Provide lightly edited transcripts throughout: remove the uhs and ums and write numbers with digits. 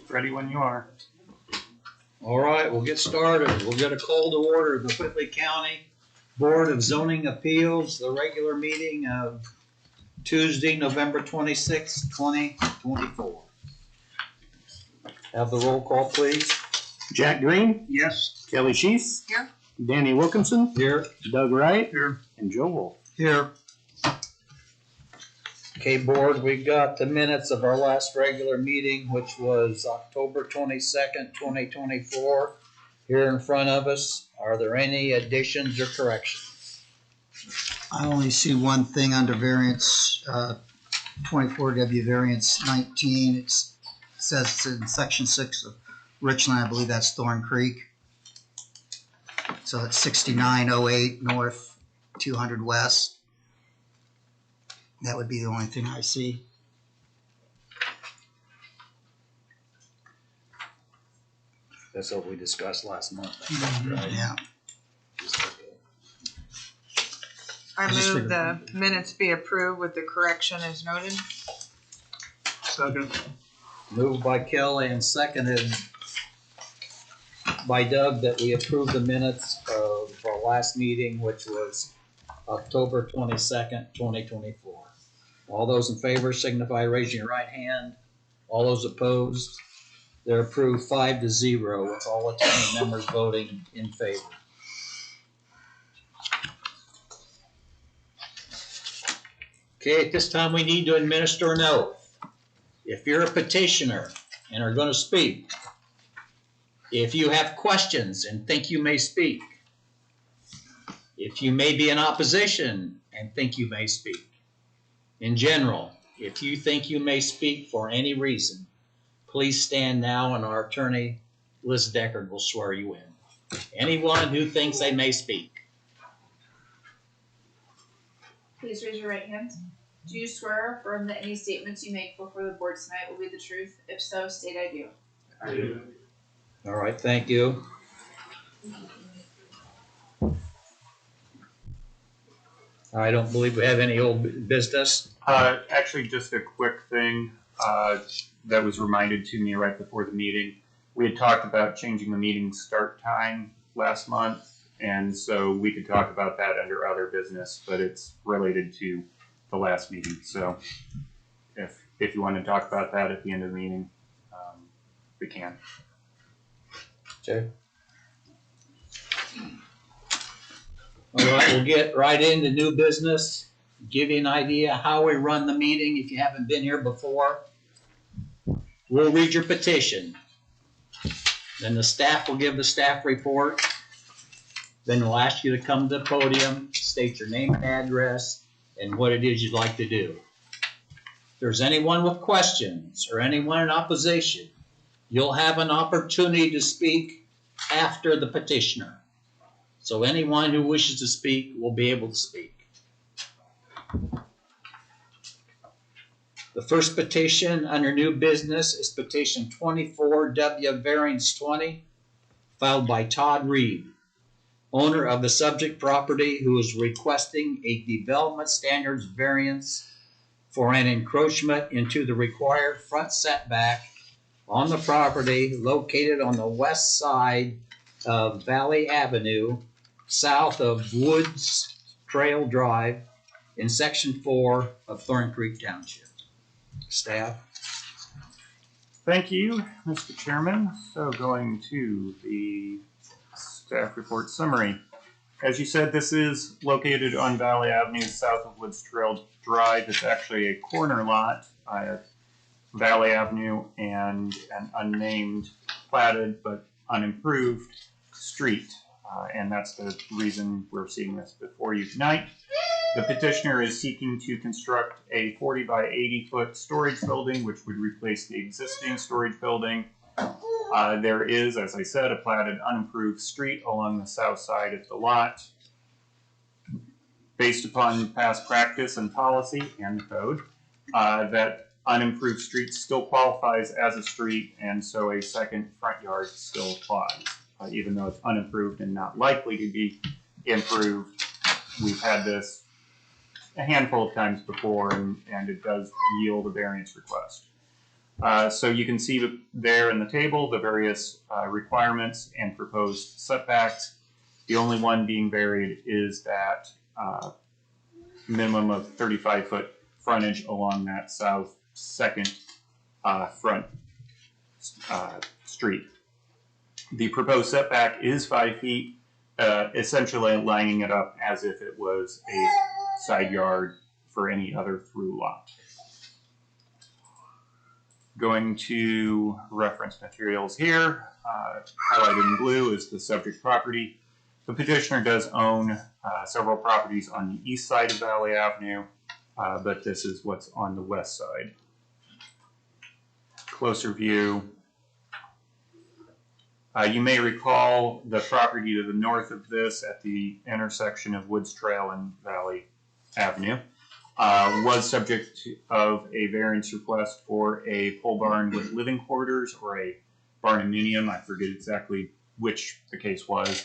Ready when you are. All right, we'll get started. We'll get a call to order of the Whitley County Board of Zoning Appeals, the regular meeting of Tuesday, November 26, 2024. Have the roll call, please. Jack Green? Yes. Kelley Sheiss? Here. Danny Wilkinson? Here. Doug Wright? Here. And Joe Wolf? Here. Okay, board, we got the minutes of our last regular meeting, which was October 22nd, 2024, here in front of us. Are there any additions or corrections? I only see one thing under variance 24W variance 19. It says it's in section 6 of Richland. I believe that's Thorncreek. So it's 6908 north, 200 west. That would be the only thing I see. That's what we discussed last month. Right? Yeah. I move the minutes be approved with the correction as noted. Second. Moved by Kelley and seconded by Doug that we approve the minutes of our last meeting, which was October 22nd, 2024. All those in favor signify raising your right hand. All those opposed, they're approved 5-0 with all attending members voting in favor. Okay, at this time we need to administer an oath. If you're a petitioner and are going to speak, if you have questions and think you may speak, if you may be in opposition and think you may speak, in general, if you think you may speak for any reason, please stand now and our attorney, Liz Deckard, will swear you in. Anyone who thinks they may speak. Please raise your right hand. Do you swear or affirm that any statements you make before the board tonight will be the truth? If so, state I do. I do. All right, thank you. I don't believe we have any old business. Actually, just a quick thing that was reminded to me right before the meeting. We had talked about changing the meeting start time last month, and so we could talk about that under other business, but it's related to the last meeting. So if you want to talk about that at the end of the meeting, we can. Okay. All right, we'll get right into new business. Give you an idea how we run the meeting if you haven't been here before. We'll read your petition. Then the staff will give the staff report. Then we'll ask you to come to the podium, state your name and address, and what it is you'd like to do. If there's anyone with questions or anyone in opposition, you'll have an opportunity to speak after the petitioner. So anyone who wishes to speak will be able to speak. The first petition under new business is petition 24W variance 20, filed by Todd Reid, owner of the subject property, who is requesting a development standards variance for an encroachment into the required front setback on the property located on the west side of Valley Avenue, south of Woodstrail Drive, in section 4 of Thorncreek Township. Staff. Thank you, Mr. Chairman. So going to the staff report summary. As you said, this is located on Valley Avenue, south of Woodstrail Drive. It's actually a corner lot at Valley Avenue and an unnamed, platted but unimproved street. and that's the reason we're seeing this before you tonight. The petitioner is seeking to construct a 40 by 80 foot storage building, which would replace the existing storage building. There is, as I said, a platted unimproved street along the south side of the lot. Based upon past practice and policy and the code, that unimproved street still qualifies as a street, and so a second front yard still applies. Even though it's unimproved and not likely to be improved, we've had this a handful of times before, and it does yield a variance request. So you can see there in the table the various requirements and proposed setbacks. The only one being varied is that minimum of 35-foot frontage along that south second front street. The proposed setback is 5 feet, essentially lining it up as if it was a side yard for any other through lot. Going to reference materials here, highlighted in blue is the subject property. The petitioner does own several properties on the east side of Valley Avenue, but this is what's on the west side. Closer view. You may recall the property to the north of this at the intersection of Woodstrail and Valley Avenue was subject of a variance request for a pole barn with living quarters or a barnuminium. I forget exactly which the case was.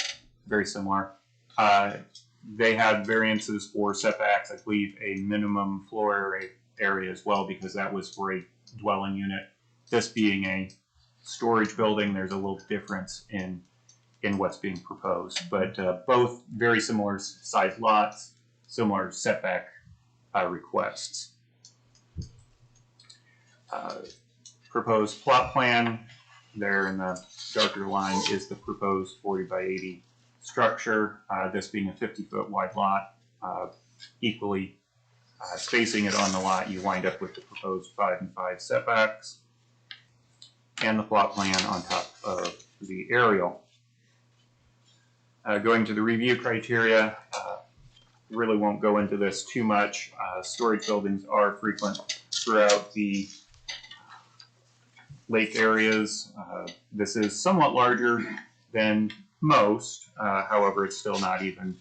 Very similar. They had variances for setbacks, I believe a minimum floor area as well, because that was for a dwelling unit. This being a storage building, there's a little difference in what's being proposed, but both very similar size lots, similar setback requests. Proposed plot plan, there in the darker line is the proposed 40 by 80 structure, this being a 50-foot wide lot. Equally spacing it on the lot, you wind up with the proposed 5 and 5 setbacks, and the plot plan on top of the aerial. Going to the review criteria, really won't go into this too much. Storage buildings are frequent throughout the lake areas. This is somewhat larger than most, however, it's still not even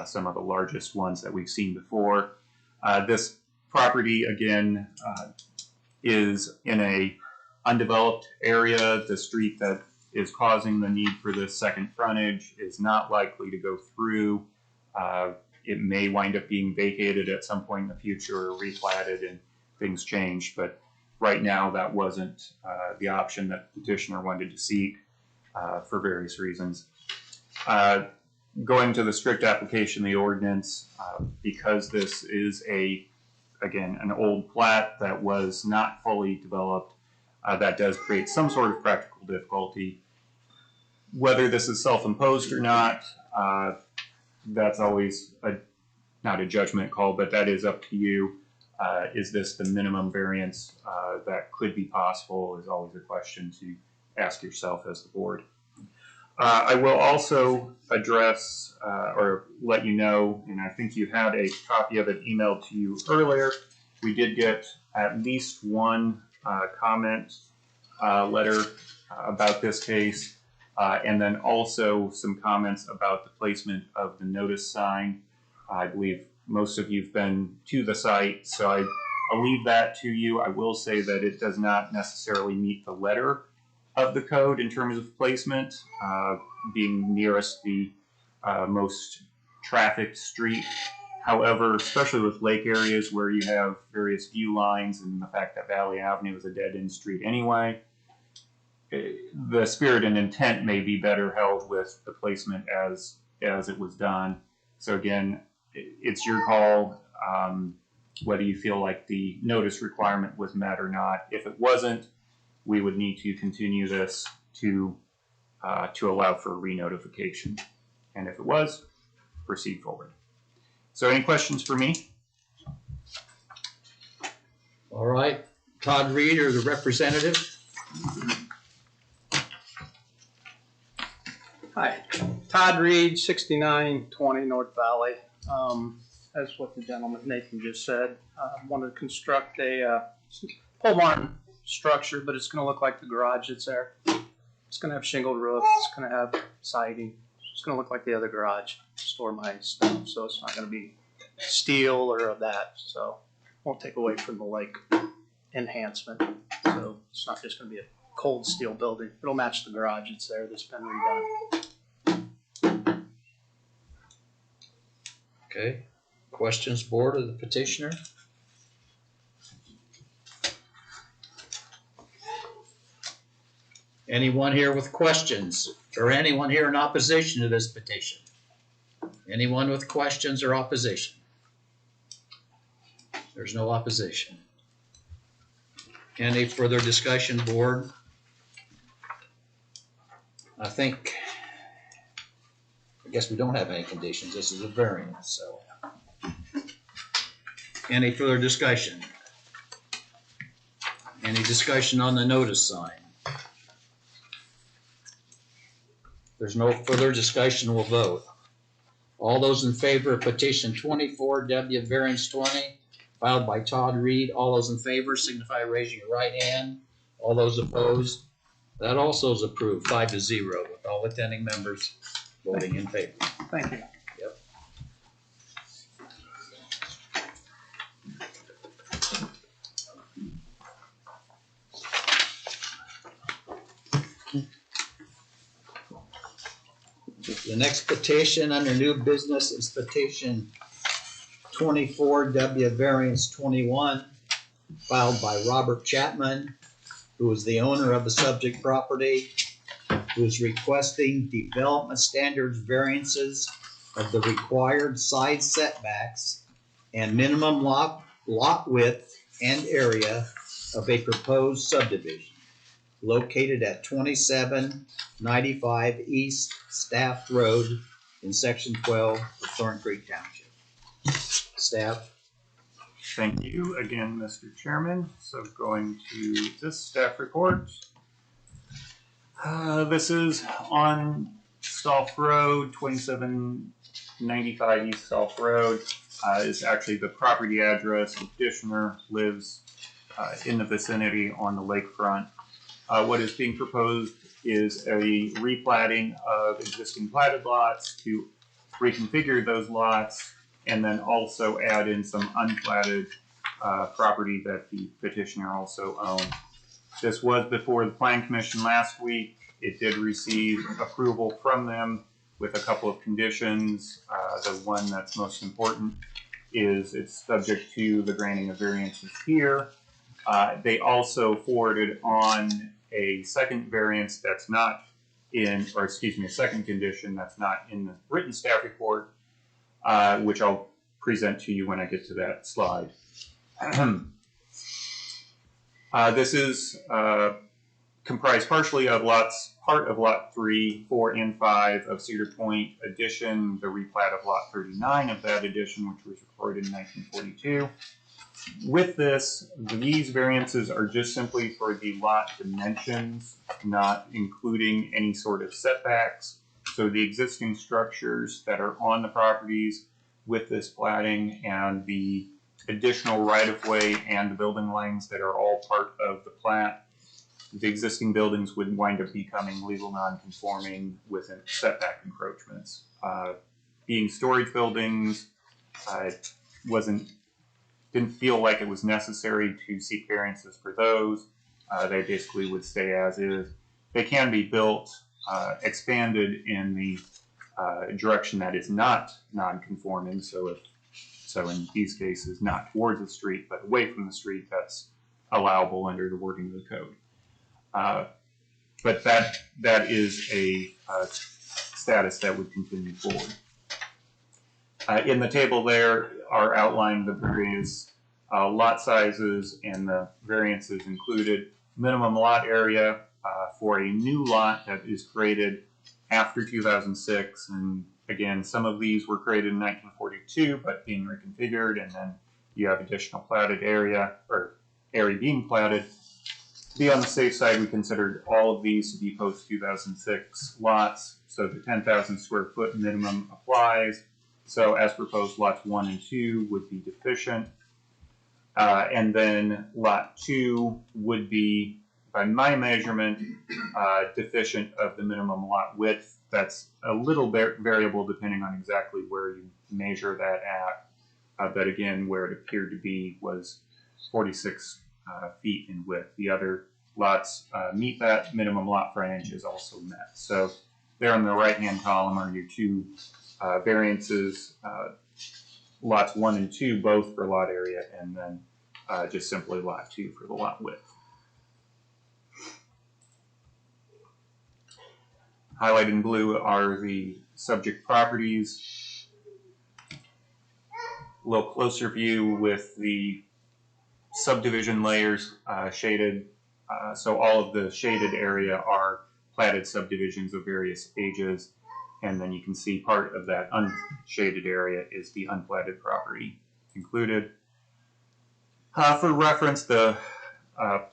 some of the largest ones that we've seen before. This property, again, is in a undeveloped area. The street that is causing the need for this second frontage is not likely to go through. It may wind up being vacated at some point in the future or replatted and things change, but right now that wasn't the option that the petitioner wanted to seek for various reasons. Going to the strict application of the ordinance, because this is again, an old plat that was not fully developed, that does create some sort of practical difficulty. Whether this is self-imposed or not, that's always not a judgment call, but that is up to you. Is this the minimum variance that could be possible is always a question to ask yourself as the board. I will also address or let you know, and I think you had a copy of it emailed to you earlier, we did get at least one comment letter about this case, and then also some comments about the placement of the notice sign. I believe most of you've been to the site, so I'll leave that to you. I will say that it does not necessarily meet the letter of the code in terms of placement, being nearest the most trafficked street. However, especially with lake areas where you have various view lines and the fact that Valley Avenue is a dead-end street anyway, the spirit and intent may be better held with the placement as it was done. So again, it's your call whether you feel like the notice requirement was met or not. If it wasn't, we would need to continue this to allow for re-notification. And if it was, proceed forward. So any questions for me? All right, Todd Reid, or the representative. Hi, Todd Reid, 6920 North Valley. That's what the gentleman Nathan just said. Want to construct a pole barn structure, but it's going to look like the garage that's there. It's going to have shingled roof. It's going to have siding. It's going to look like the other garage. Store my stuff, so it's not going to be steel or of that. So won't take away from the lake enhancement. So it's not just going to be a cold steel building. It'll match the garage that's there that's been redone. Okay, questions, board, of the petitioner? Anyone here with questions, or anyone here in opposition to this petition? Anyone with questions or opposition? There's no opposition. Any further discussion, board? I guess we don't have any conditions. This is a variance, so. Any further discussion? Any discussion on the notice sign? There's no further discussion, we'll vote. All those in favor of petition 24W variance 20, filed by Todd Reid, all those in favor signify by raising your right hand. All those opposed, that also is approved 5-0 with all attending members voting in favor. Thank you. Yep. The next petition under new business is petition 24W variance 21, filed by Robert Chapman, who is the owner of the subject property, who is requesting development standards variances of the required side setbacks and minimum lot width and area of a proposed subdivision located at 2795 East Stalf Road in section 12 of Thorncreek Township. Staff. Thank you again, Mr. Chairman. So going to this staff report. This is on Stalf Road, 2795 East Stalf Road. Is actually the property address. The petitioner lives in the vicinity on the lakefront. What is being proposed is a replatting of existing platted lots to reconfigure those lots and then also add in some unplatted property that the petitioner also owned. This was before the Plan Commission last week. It did receive approval from them with a couple of conditions. The one that's most important is it's subject to the granting of variances here. They also forwarded on a second variance that's not in, or excuse me, a second condition that's not in the written staff report, which I'll present to you when I get to that slide. This is comprised partially of part of lot 3, 4, and 5 of Cedar Point addition, the replat of lot 39 of that addition, which was recorded in 1942. With this, these variances are just simply for the lot dimensions, not including any sort of setbacks. So the existing structures that are on the properties with this platting and the additional right-of-way and the building lines that are all part of the plat, the existing buildings would wind up becoming legal non-conforming with setback encroachments. Being storage buildings, didn't feel like it was necessary to seek variances for those. They basically would stay as is. They can be built, expanded in the direction that is not non-conforming. So in these cases, not towards the street, but away from the street, that's allowable under the wording of the code. But that is a status that would continue forward. In the table there are outlined the various lot sizes and the variances included. Minimum lot area for a new lot that is created after 2006. And again, some of these were created in 1942, but being reconfigured, and then you have additional platted area, or area being platted. be on the safe side, we considered all of these to be post-2006 lots, so the 10,000 square foot minimum applies. So as proposed, lots 1 and 2 would be deficient. And then lot 2 would be, by my measurement, deficient of the minimum lot width. That's a little bit variable depending on exactly where you measure that at. But again, where it appeared to be was 46 feet in width. The other lots meet that. Minimum lot frontage is also met. So there on the right-hand column are your two variances, lots 1 and 2 both for lot area, and then just simply lot 2 for the lot width. Highlighted in blue are the subject properties. A little closer view with the subdivision layers shaded. So all of the shaded area are platted subdivisions of various ages. And then you can see part of that unshaded area is the unplatted property included. For reference, the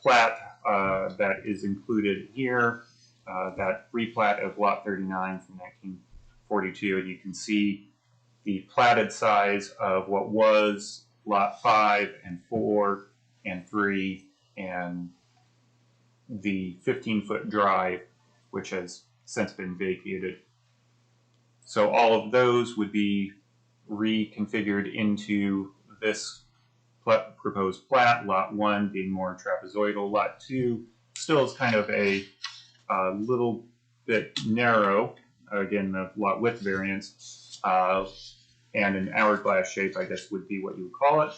plat that is included here, that replat of lot 39 from 1942, and you can see the platted size of what was lot 5 and 4 and 3 and the 15-foot drive, which has since been vacated. So all of those would be reconfigured into this proposed plat, lot 1 being more trapezoidal, lot 2 still is kind of a little bit narrow, again the lot width variance, and an hourglass shape I guess would be what you would call it,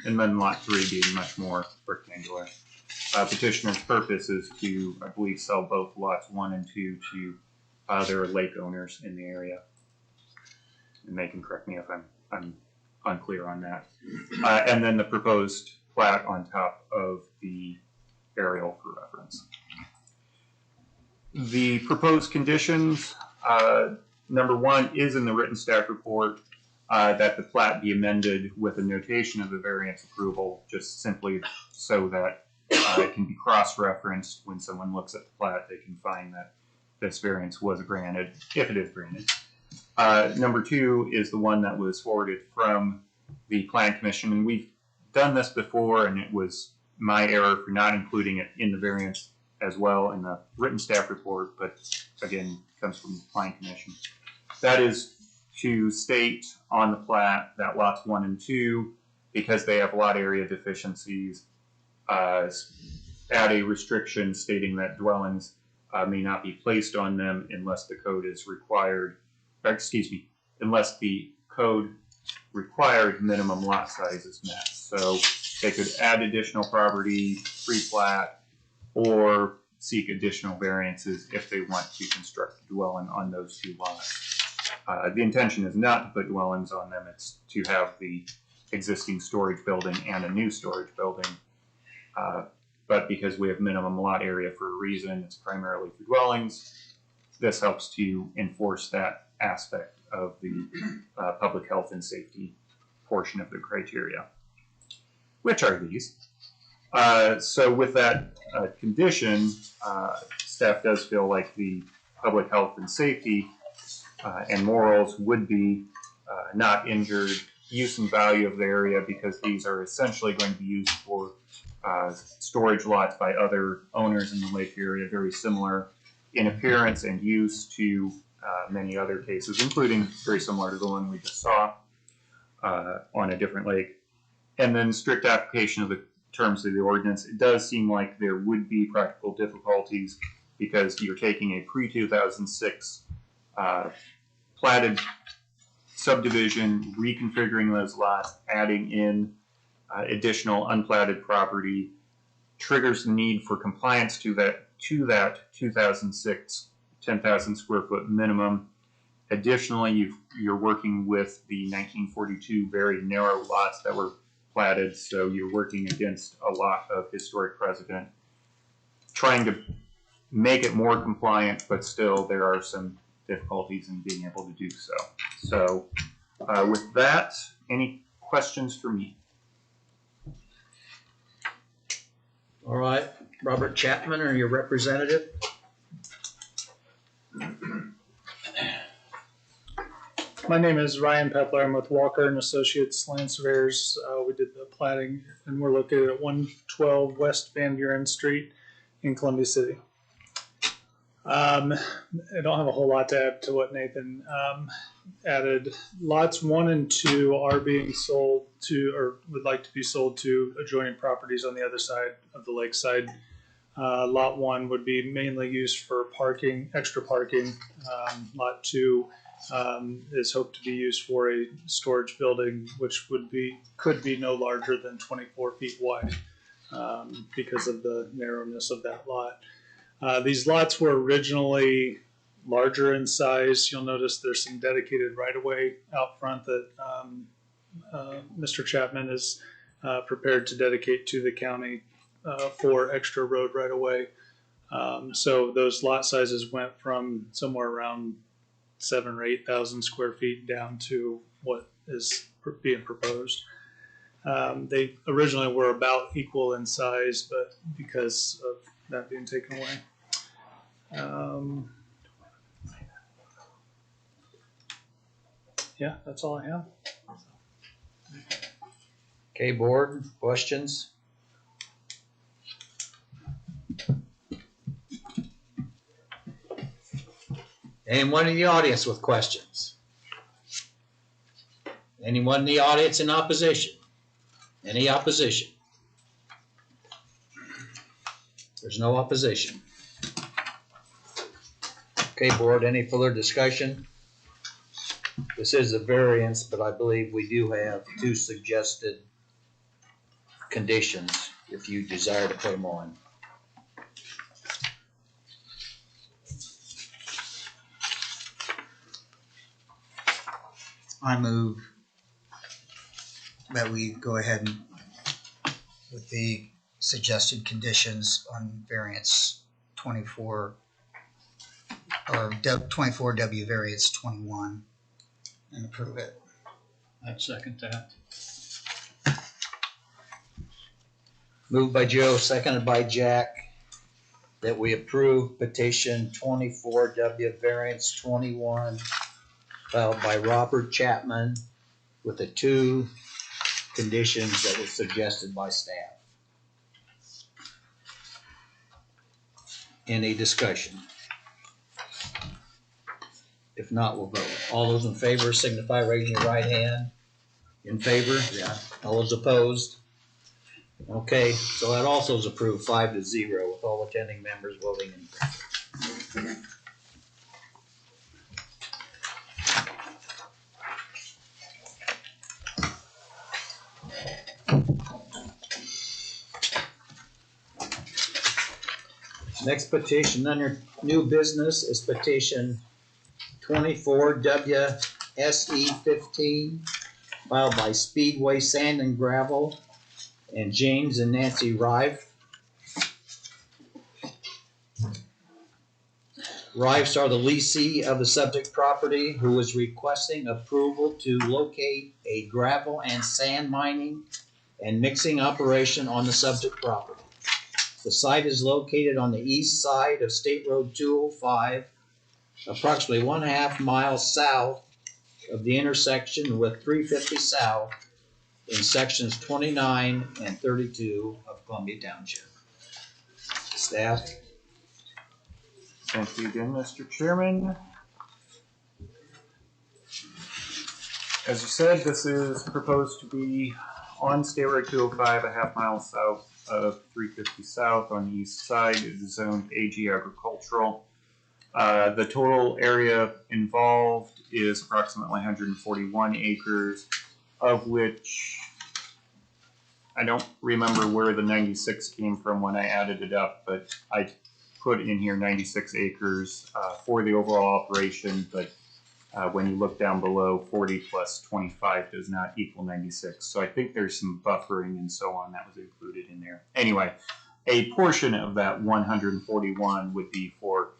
and then lot 3 being much more rectangular. Petitioner's purpose is to, I believe, sell both lots 1 and 2 to other lake owners in the area. And they can correct me if I'm unclear on that. And then the proposed plat on top of the aerial for reference. The proposed conditions, number 1 is in the written staff report, that the plat be amended with a notation of the variance approval, just simply so that it can be cross-referenced when someone looks at the plat. They can find that this variance was granted, if it is granted. Number 2 is the one that was forwarded from the Plan Commission, and we've done this before, and it was my error for not including it in the variance as well in the written staff report, but again, comes from the Plan Commission. That is to state on the plat that lots 1 and 2, because they have lot area deficiencies, add a restriction stating that dwellings may not be placed on them unless the code is required, unless the code required minimum lot size is met. So they could add additional property, pre-plat, or seek additional variances if they want to construct a dwelling on those 2 lots. The intention is not to put dwellings on them, it's to have the existing storage building and a new storage building. But because we have minimum lot area for a reason, it's primarily for dwellings, this helps to enforce that aspect of the public health and safety portion of the criteria. Which are these? So with that condition, staff does feel like the public health and safety and morals would be not injured, use and value of the area, because these are essentially going to be used for storage lots by other owners in the lake area, very similar in appearance and use to many other cases, including very similar to the one we just saw on a different lake. And then strict application of the terms of the ordinance. It does seem like there would be practical difficulties because you're taking a pre-2006 platted subdivision, reconfiguring those lots, adding in additional unplatted property, triggers the need for compliance to that 2006 10,000 square foot minimum. Additionally, you're working with the 1942 very narrow lots that were platted, so you're working against a lot of historic precedent, trying to make it more compliant, but still there are some difficulties in being able to do so. So with that, any questions for me? All right, Robert Chapman or your representative? My name is Ryan Pepler. I'm with Walker and Associates Land Surveyors. We did the platting, and we're located at 112 West Van Buren Street in Columbia City. I don't have a whole lot to add to what Nathan added. Lots 1 and 2 are being sold to, or would like to be sold to, adjoining properties on the other side of the lakeside. Lot 1 would be mainly used for parking, extra parking. Lot 2 is hoped to be used for a storage building, which could be no larger than 24 feet wide because of the narrowness of that lot. These lots were originally larger in size. You'll notice there's some dedicated right-of-way out front that Mr. Chapman is prepared to dedicate to the county for extra road right-of-way. So those lot sizes went from somewhere around 7,000 or 8,000 square feet down to what is being proposed. They originally were about equal in size, but because of that being taken away. Yeah, that's all I have. Okay, board, questions? Anyone in the audience with questions? Anyone in the audience in opposition? Any opposition? There's no opposition. Okay, board, any further discussion? This is a variance, but I believe we do have 2 suggested conditions if you desire to put them on. I move that we go ahead and with the suggested conditions on variance 24 or 24W variance 21 and approve it. I'd second that. Moved by Joe, seconded by Jack, that we approve petition 24W variance 21 filed by Robert Chapman with the 2 conditions that were suggested by staff. Any discussion? If not, we'll vote. All those in favor signify raising your right hand. In favor? Yeah. All those opposed? Okay, so that also is approved 5-0 with all attending members voting in favor. Next petition under new business is petition 24WSE15 filed by Speedway Sand and Gravel and James and Nancy Rive. Rives are the leasee of the subject property who is requesting approval to locate a gravel and sand mining and mixing operation on the subject property. The site is located on the east side of State Road 205, approximately 1/2 miles south of the intersection with 350 South in sections 29 and 32 of Columbia Township. Staff? Thank you again, Mr. Chairman. As you said, this is proposed to be on State Road 205, 1/2 mile south of 350 South on the east side. It is zoned AG agricultural. The total area involved is approximately 141 acres, of which I don't remember where the 96 came from when I added it up, but I put in here 96 acres for the overall operation, but when you look down below, 40 plus 25 does not equal 96. So I think there's some buffering and so on that was included in there. Anyway, a portion of that 141 would be for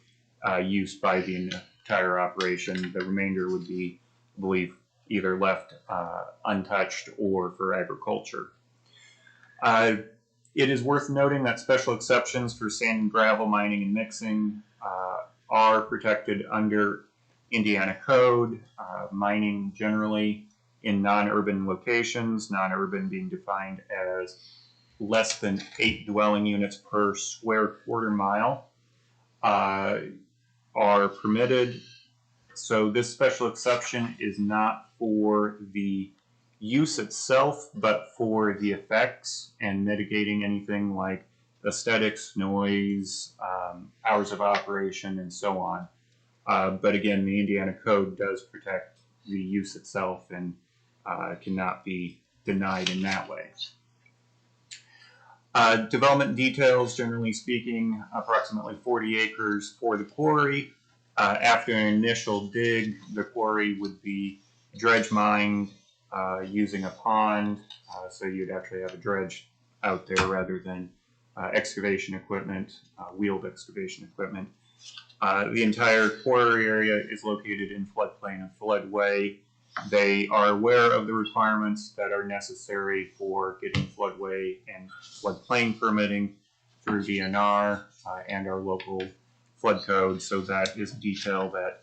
use by the entire operation. The remainder would be, I believe, either left untouched or for agriculture. It is worth noting that special exceptions for sand and gravel mining and mixing are protected under Indiana code. Mining generally in non-urban locations, non-urban being defined as less than 8 dwelling units per square quarter mile, are permitted. So this special exception is not for the use itself, but for the effects and mitigating anything like aesthetics, noise, hours of operation, and so on. But again, the Indiana code does protect the use itself and cannot be denied in that way. Development details, generally speaking, approximately 40 acres for the quarry. After an initial dig, the quarry would be dredge mined using a pond, so you'd actually have a dredge out there rather than excavation equipment, wheeled excavation equipment. The entire quarry area is located in floodplain and floodway. They are aware of the requirements that are necessary for getting floodway and floodplain permitting through DNR and our local flood code, so that is detail that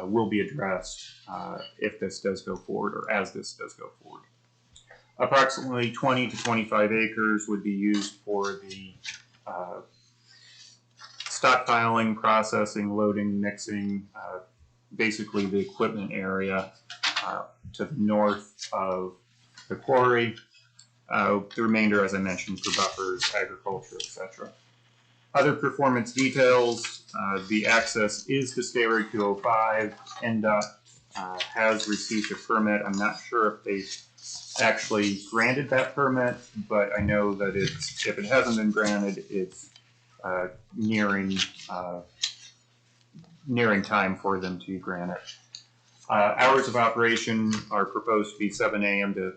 will be addressed if this does go forward, or as this does go forward. Approximately 20 to 25 acres would be used for the stockpiling, processing, loading, mixing, basically the equipment area to the north of the quarry. The remainder, as I mentioned, for buffers, agriculture, etc. Other performance details, the access is to State Road 205. NDOT has received a permit. I'm not sure if they actually granted that permit, but I know that it's, if it hasn't been granted, it's nearing time for them to grant it. Hours of operation are proposed to be 7 a.m. to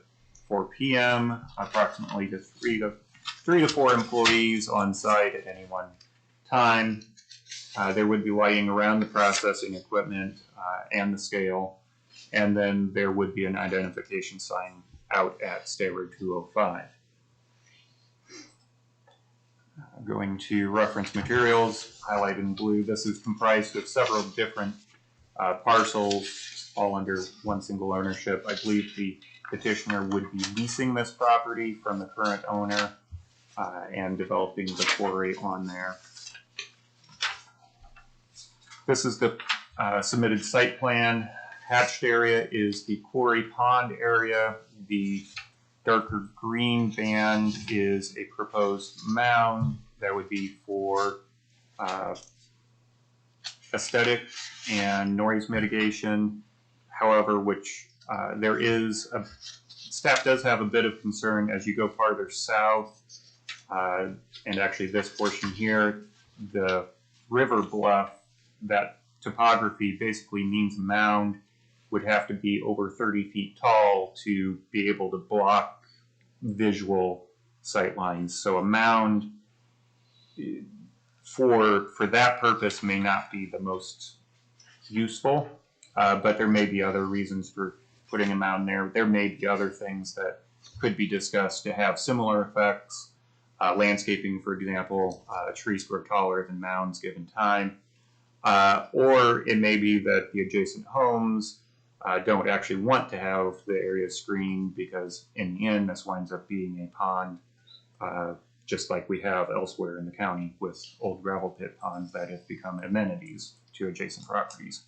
4 p.m., approximately to 3 to 4 employees on site at any one time. There would be lighting around the processing equipment and the scale, and then there would be an identification sign out at State Road 205. Going to reference materials, highlighted in blue. This is comprised of several different parcels, all under one single ownership. I believe the petitioner would be leasing this property from the current owner and developing the quarry on there. This is the submitted site plan. Hatched area is the quarry pond area. The darker green band is a proposed mound that would be for aesthetic and noise mitigation. However, which there is staff does have a bit of concern as you go farther south, and actually this portion here, the river bluff, that topography basically means a mound would have to be over 30 feet tall to be able to block visual sight lines. So a mound for that purpose may not be the most useful, but there may be other reasons for putting a mound there. There may be other things that could be discussed to have similar effects. Landscaping, for example, trees grow taller than mounds given time. Or it may be that the adjacent homes don't actually want to have the area screened, because in the end this winds up being a pond, just like we have elsewhere in the county with old gravel pit ponds that have become amenities to adjacent properties.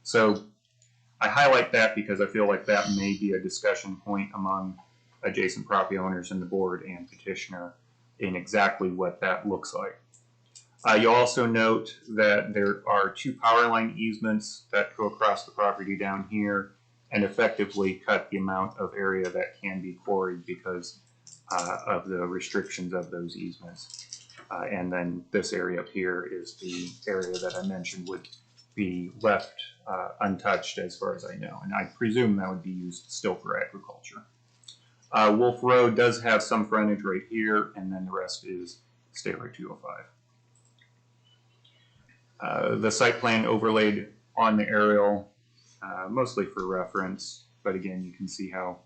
So I highlight that because I feel like that may be a discussion point among adjacent property owners and the board and petitioner in exactly what that looks like. You'll also note that there are 2 power line easements that go across the property down here and effectively cut the amount of area that can be quarried because of the restrictions of those easements. And then this area up here is the area that I mentioned would be left untouched as far as I know. And I presume that would be used still for agriculture. Wolf Road does have some frontage right here, and then the rest is State Road 205. The site plan overlaid on the aerial, mostly for reference, but again, you can see how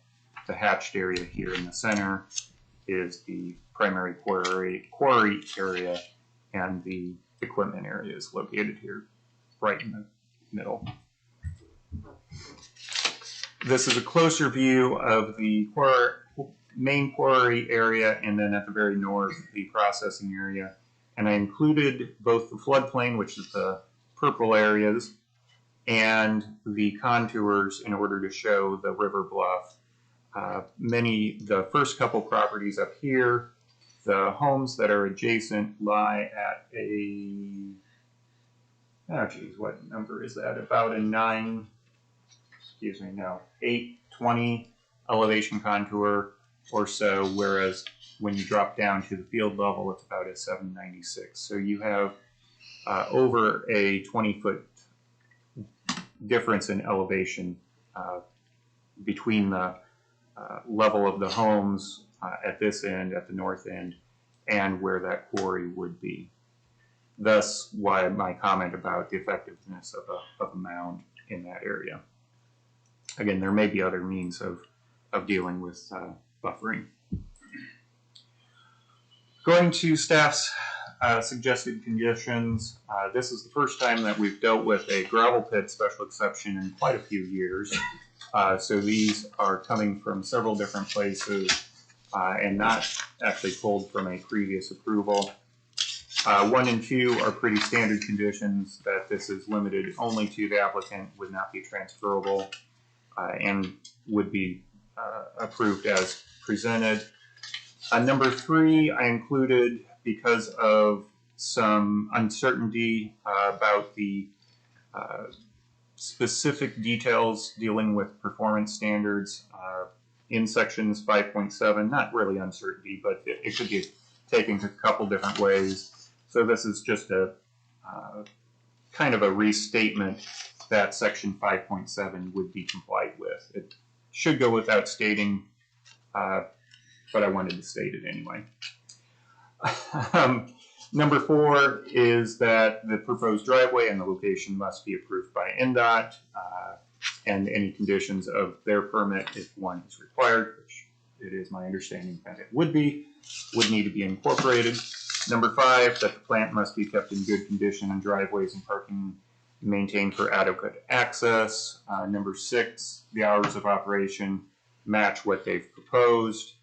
the hatched area here in the center is the primary quarry area, and the equipment area is located here, right in the middle. This is a closer view of the main quarry area, and then at the very north, the processing area. And I included both the floodplain, which is the purple areas, and the contours in order to show the river bluff. The first couple properties up here, the homes that are adjacent lie at what number is that? About a 820 elevation contour or so, whereas when you drop down to the field level, it's about a 796. So you have over a 20-foot difference in elevation between the level of the homes at this end, at the north end, and where that quarry would be. Thus, why my comment about the effectiveness of a mound in that area. Again, there may be other means of dealing with buffering. Going to staff's suggested conditions. This is the first time that we've dealt with a gravel pit special exception in quite a few years. So these are coming from several different places and not actually pulled from a previous approval. 1 and 2 are pretty standard conditions that this is limited only to the applicant, would not be transferable, and would be approved as presented. Number 3 I included because of some uncertainty about the specific details dealing with performance standards in sections 5.7. Not really uncertainty, but it could be taken a couple different ways. So this is just a kind of a restatement that section 5.7 would be complied with. It should go without stating, but I wanted to state it anyway. Number 4 is that the proposed driveway and the location must be approved by NDOT, and any conditions of their permit, if one is required, which it is my understanding that it would need to be incorporated. Number 5, that the plant must be kept in good condition and driveways and parking maintained for adequate access. Number 6, the hours of operation match what they've proposed.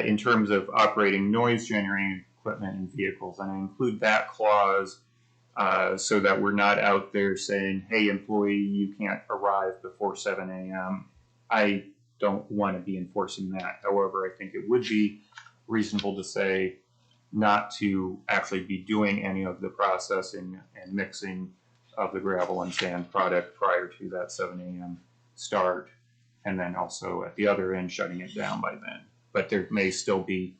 In terms of operating noise generating equipment and vehicles, and I include that clause so that we're not out there saying, hey employee, you can't arrive before 7 a.m. I don't want to be enforcing that. However, I think it would be reasonable to say not to actually be doing any of the processing and mixing of the gravel and sand product prior to that 7 a.m. start, and then also at the other end shutting it down by then. But there may still be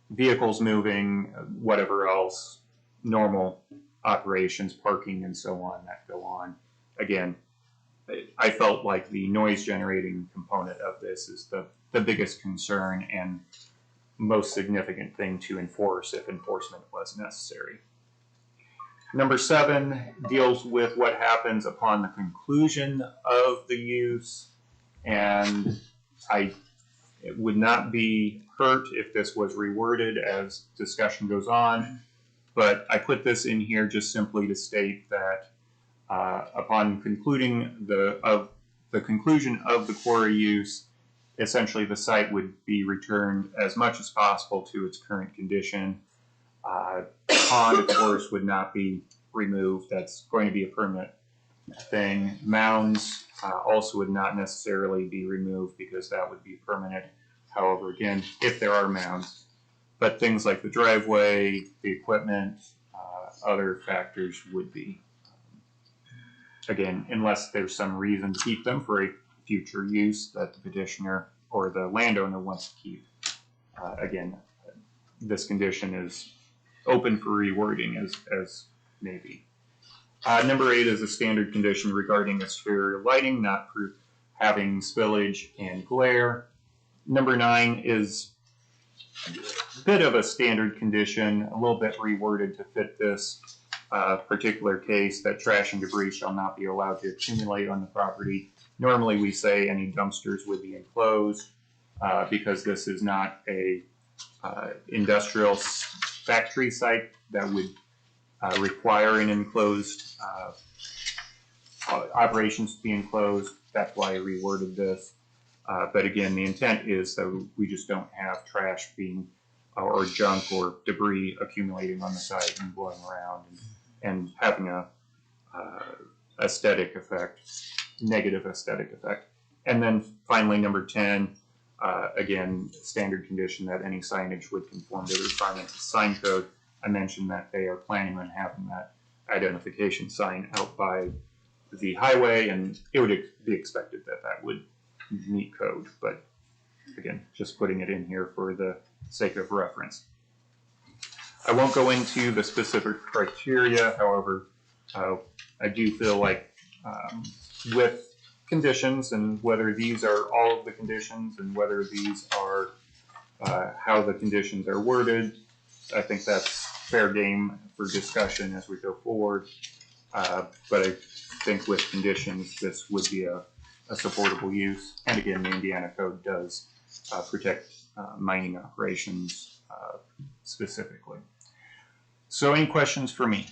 vehicles moving, whatever else, normal operations, parking and so on that go on. Again, I felt like the noise generating component of this is the biggest concern and most significant thing to enforce if enforcement was necessary. Number 7 deals with what happens upon the conclusion of the use, and it would not be hurt if this was reworded as discussion goes on, but I put this in here just simply to state that upon concluding the conclusion of the quarry use, essentially the site would be returned as much as possible to its current condition. Pond, of course, would not be removed. That's going to be a permanent thing. Mounds also would not necessarily be removed because that would be permanent. However, again, if there are mounds, but things like the driveway, the equipment, other factors would be. Again, unless there's some reason to keep them for a future use that the petitioner or the landowner wants to keep. Again, this condition is open for rewording as maybe. Number 8 is a standard condition regarding exterior lighting, not having spillage and glare. Number 9 is a bit of a standard condition, a little bit reworded to fit this particular case, that trash and debris shall not be allowed to accumulate on the property. Normally we say any dumpsters would be enclosed because this is not a industrial factory site that would require an enclosed operations to be enclosed. That's why I reworded this. But again, the intent is that we just don't have trash being or junk or debris accumulating on the site and blowing around and having a aesthetic effect, negative aesthetic effect. And then finally, number 10, again, standard condition that any signage would conform to the requirements of sign code. I mentioned that they are planning on having that identification sign out by the highway, and it would be expected that that would meet code. But again, just putting it in here for the sake of reference. I won't go into the specific criteria, however, I do feel like with conditions and whether these are all of the conditions and whether these are how the conditions are worded, I think that's fair game for discussion as we go forward. But I think with conditions, this would be a supportable use. And again, the Indiana Code does protect mining operations specifically. So any questions for me?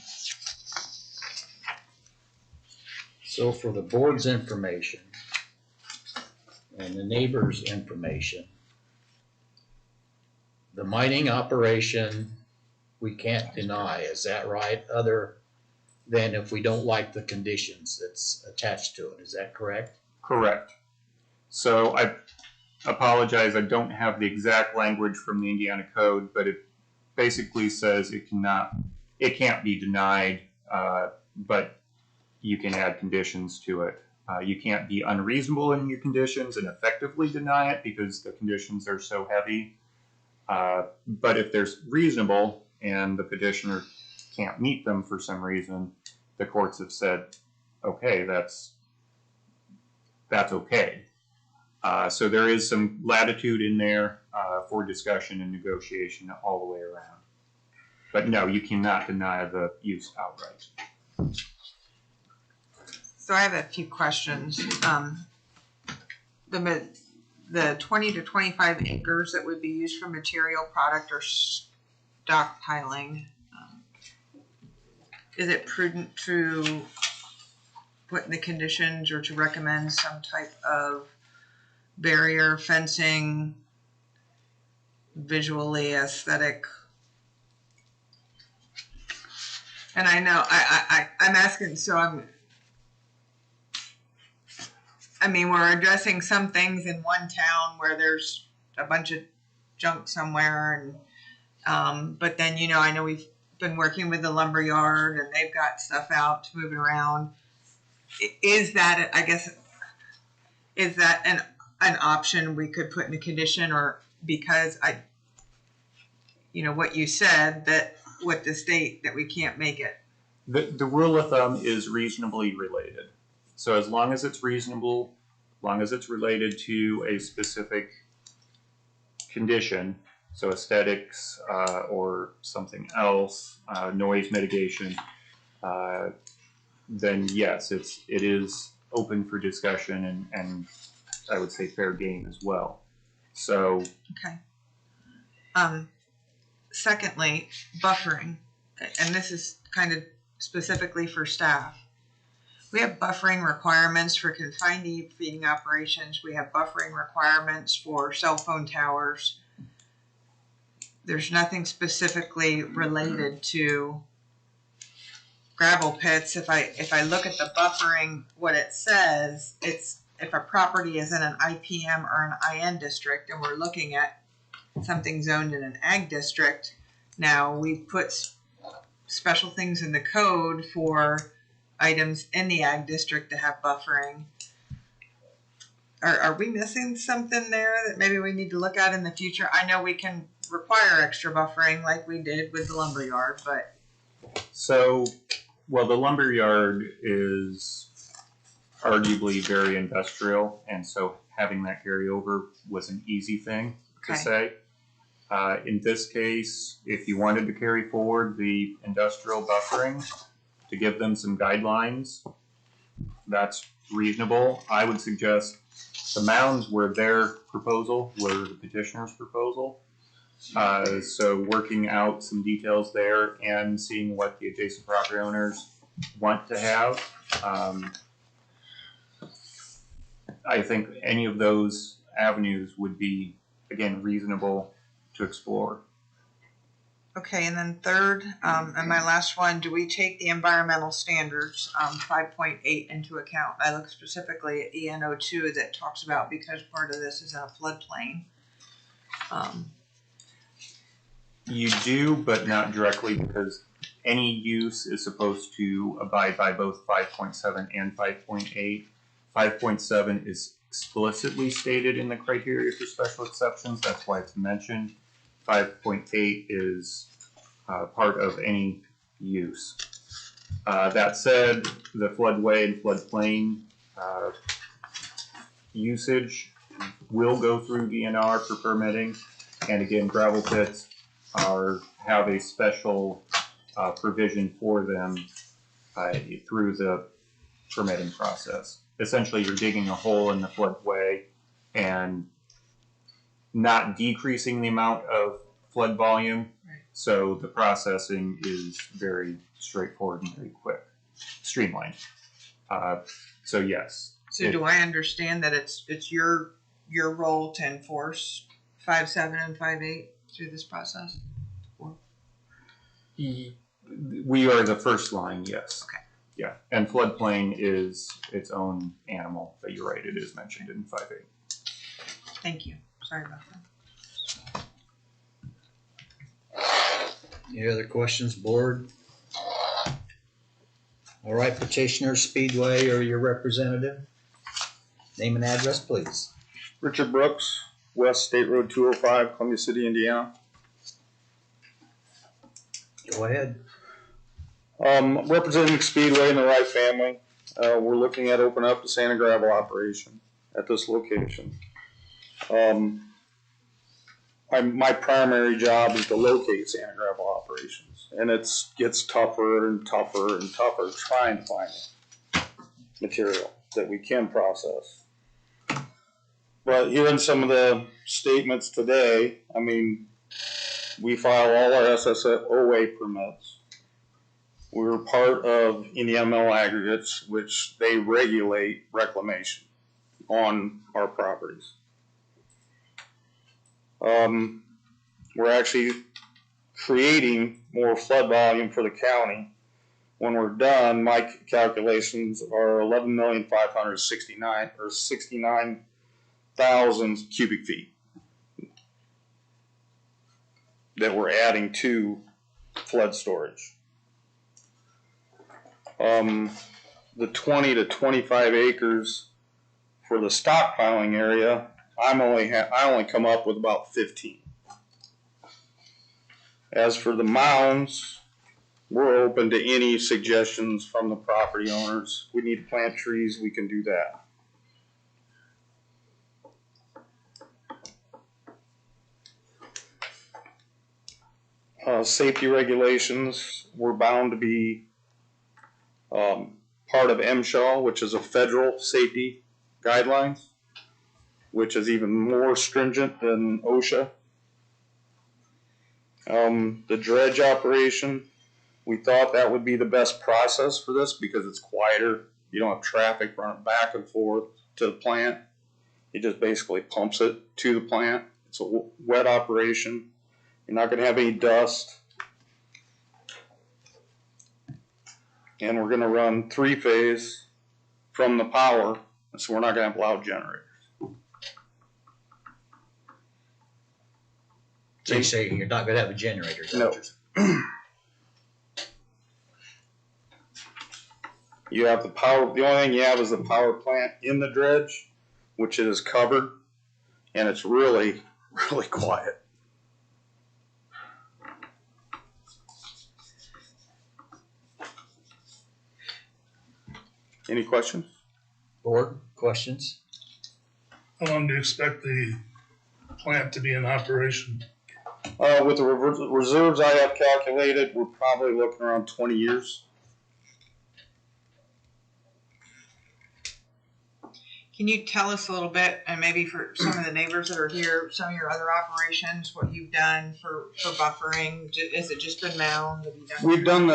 So for the board's information and the neighbor's information, the mining operation, we can't deny, is that right? Other than if we don't like the conditions that's attached to it, is that correct? Correct. So I apologize, I don't have the exact language from the Indiana Code, but it basically says it can't be denied, but you can add conditions to it. You can't be unreasonable in your conditions and effectively deny it because the conditions are so heavy. But if there's reasonable and the petitioner can't meet them for some reason, the courts have said, okay, that's okay. So there is some latitude in there for discussion and negotiation all the way around. But no, you cannot deny the use outright. So I have a few questions. The 20 to 25 acres that would be used for material product or stockpiling, is it prudent to put in the conditions or to recommend some type of barrier, fencing, visually aesthetic? And I know I'm asking, so we're addressing some things in one town where there's a bunch of junk somewhere, and but then I know we've been working with the lumber yard and they've got stuff out moving around. Is that an option we could put in a condition, or because what you said that with the state that we can't make it? The rule of thumb is reasonably related. So as long as it's reasonable, as long as it's related to a specific condition, so aesthetics or something else, noise mitigation, then yes, it is open for discussion and I would say fair game as well. So okay. Secondly, buffering, and this is kind of specifically for staff. We have buffering requirements for confined feeding operations. We have buffering requirements for cell phone towers. There's nothing specifically related to gravel pits. If I look at the buffering, what it says, it's if a property is in an IPM or an IN district, and we're looking at something zoned in an ag district. Now we put special things in the code for items in the ag district to have buffering. Are we missing something there that maybe we need to look at in the future? I know we can require extra buffering like we did with the lumber yard, but so well, the lumber yard is arguably very industrial, and so having that carry over was an easy thing to say. In this case, if you wanted to carry forward the industrial buffering to give them some guidelines, that's reasonable. I would suggest the mounds were their proposal, were the petitioner's proposal. So working out some details there and seeing what the adjacent property owners want to have. I think any of those avenues would be, again, reasonable to explore. Okay, and then third, and my last one, do we take the environmental standards, 5.8 into account? I look specifically at EN02 that talks about because part of this is in a floodplain. You do, but not directly, because any use is supposed to abide by both 5.7 and 5.8. 5.7 is explicitly stated in the criteria for special exceptions. That's why it's mentioned. 5.8 is part of any use. That said, the floodway and floodplain usage will go through DNR for permitting. And again, gravel pits have a special provision for them through the permitting process. Essentially, you're digging a hole in the floodway and not decreasing the amount of flood volume. Right. So the processing is very straightforward and very quick, streamlined. So yes. So do I understand that it's your role to enforce 5.7 and 5.8 through this process? We are the first line, yes. Okay. Yeah, and floodplain is its own animal, but you're right, it is mentioned in 5.8. Thank you. Sorry about that. Any other questions, board? All right, petitioner, Speedway, or your representative? Name and address, please. Richard Brooks, West State Road 205, Columbia City, Indiana. Go ahead. Representing Speedway and the Wright family, we're looking at opening up the sand and gravel operation at this location. My primary job is to locate sand and gravel operations, and it gets tougher and tougher and tougher trying to find material that we can process. But hearing some of the statements today, I mean, we file all our SSOA permits. We're part of Indiana Mill Aggregates, which they regulate reclamation on our properties. We're actually creating more flood volume for the county. When we're done, my calculations are 69,000 cubic feet that we're adding to flood storage. The 20 to 25 acres for the stockpiling area, I only come up with about 15. As for the mounds, we're open to any suggestions from the property owners. We need to plant trees, we can do that. Safety regulations, we're bound to be part of MSHA, which is a federal safety guidelines, which is even more stringent than OSHA. The dredge operation, we thought that would be the best process for this because it's quieter. You don't have traffic running back and forth to the plant. It just basically pumps it to the plant. It's a wet operation. You're not going to have any dust. And we're going to run 3-phase from the power, so we're not going to have loud generators. So you say you're not going to have a generator? No. You have the power. The only thing you have is the power plant in the dredge, which is covered, and it's really, really quiet. Any questions? Board, questions? How long do you expect the plant to be in operation? With the reserves I have calculated, we're probably looking around 20 years. Can you tell us a little bit, and maybe for some of the neighbors that are here, some of your other operations, what you've done for buffering? Has it just been mound? Have you done?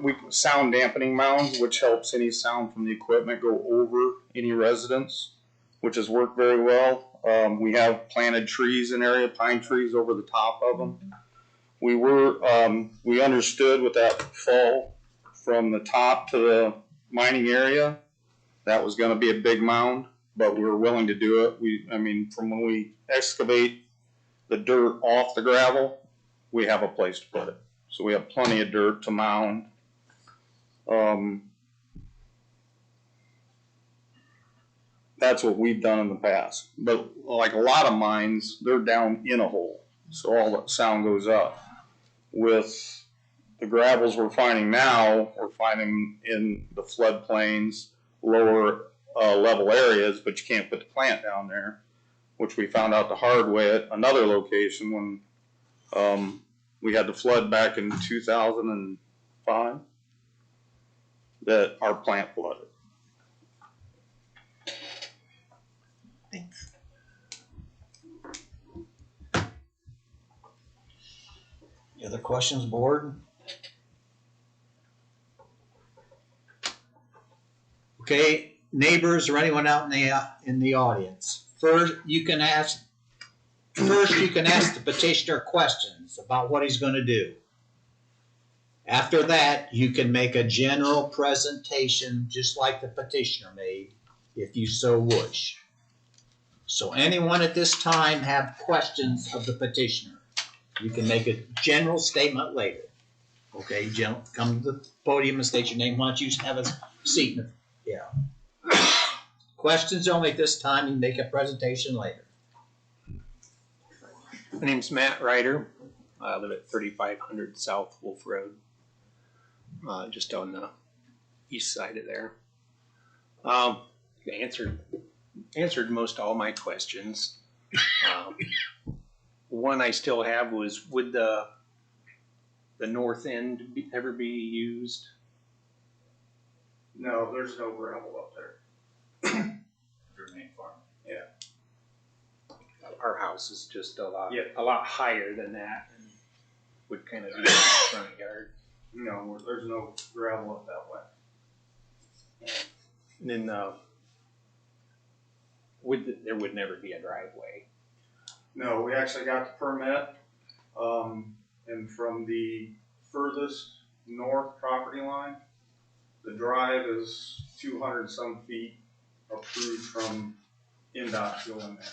We've done sound dampening mounds, which helps any sound from the equipment go over any residence, which has worked very well. We have planted trees in area, pine trees over the top of them. We understood with that fall from the top to the mining area, that was going to be a big mound, but we were willing to do it. From when we excavate the dirt off the gravel, we have a place to put it. So we have plenty of dirt to mound. That's what we've done in the past. But like a lot of mines, they're down in a hole, so all that sound goes up. With the gravels we're finding now, we're finding in the floodplains, lower level areas, but you can't put the plant down there, which we found out the hard way at another location when we had the flood back in 2005, that our plant flooded. Thanks. Any other questions, board? Okay, neighbors or anyone out in the audience. First, you can ask the petitioner questions about what he's going to do. After that, you can make a general presentation just like the petitioner made, if you so wish. So anyone at this time have questions of the petitioner? You can make a general statement later. Okay, come to the podium and state your name. Why don't you have a seat? Yeah. Questions only at this time. You make a presentation later. My name's Matt Ryder. I live at 3500 South Wolf Road, just on the east side of there. You answered most all my questions. One I still have was, would the north end ever be used? No, there's no gravel up there. Your main farm. Yeah. Our house is just a lot higher than that, and would kind of be in the front yard. No, there's no gravel up that way. And then there would never be a driveway. No, we actually got the permit, and from the furthest north property line, the drive is 200 some feet approved from NDOT to go in there.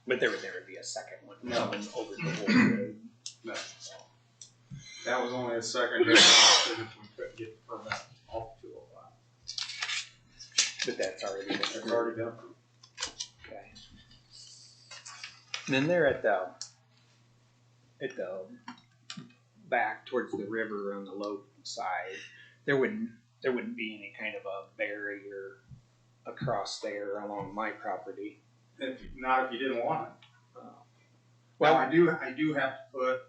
But there would never be a second one coming over the whole road. No. That was only a secondary option if we couldn't get the permit off 205. But that's already been approved. It's already been approved. Okay. And then there at the back towards the river on the low side, there wouldn't be any kind of a barrier across there along my property. Not if you didn't want it. Well, I do have to put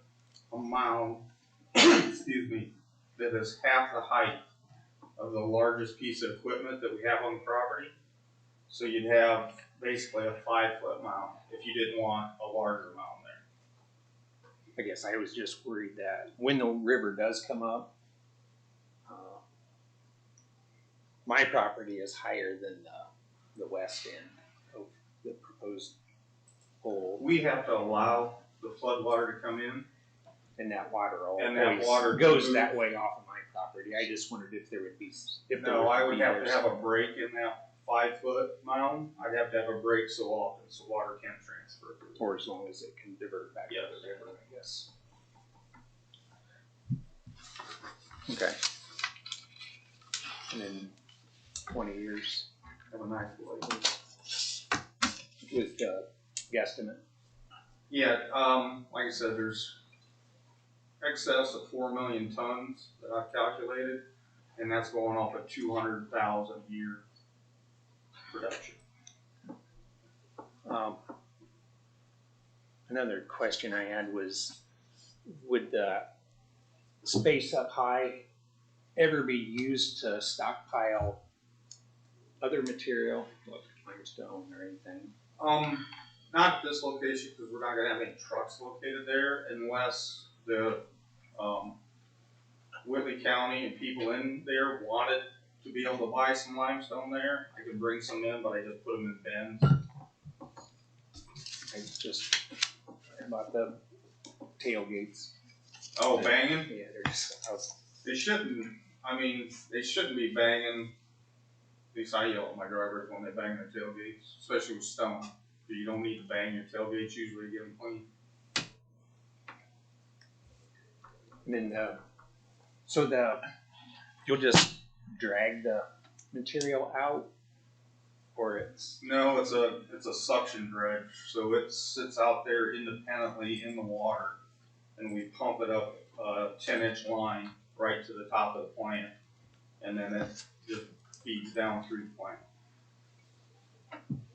a mound, excuse me, that is half the height of the largest piece of equipment that we have on the property. So you'd have basically a 5-foot mound if you didn't want a larger mound there. I guess I was just worried that when the river does come up, my property is higher than the west end of the proposed hole. We have to allow the flood water to come in. And that water goes that way off of my property. I just wondered if there would be. I would have to have a break in that 5-foot mound. I'd have to have a break so often so water can transfer. Or as long as it can divert back to the river, I guess. Okay. And then 20 years. Have a nice blade. With the guesstimate. Yeah, like I said, there's excess of 4 million tons that I've calculated, and that's going off a 200,000 year production. Another question I had was, would the space up high ever be used to stockpile other material, like limestone or anything? Not at this location, because we're not gonna have any trucks located there unless the, Whitley County and people in there wanted to be able to buy some limestone there. I could bring some in, but I just put them in bins. I just about the tailgates. Oh, banging? Yeah, they're just. They shouldn't, they shouldn't be banging. At least I yell at my drivers when they bang their tailgates, especially with stone. You don't need to bang your tailgates usually to get them clean. And then you'll just drag the material out, or it's. No, it's a suction dredge, so it sits out there independently in the water, and we pump it up a 10-inch line right to the top of the plant, and then it just feeds down through the plant.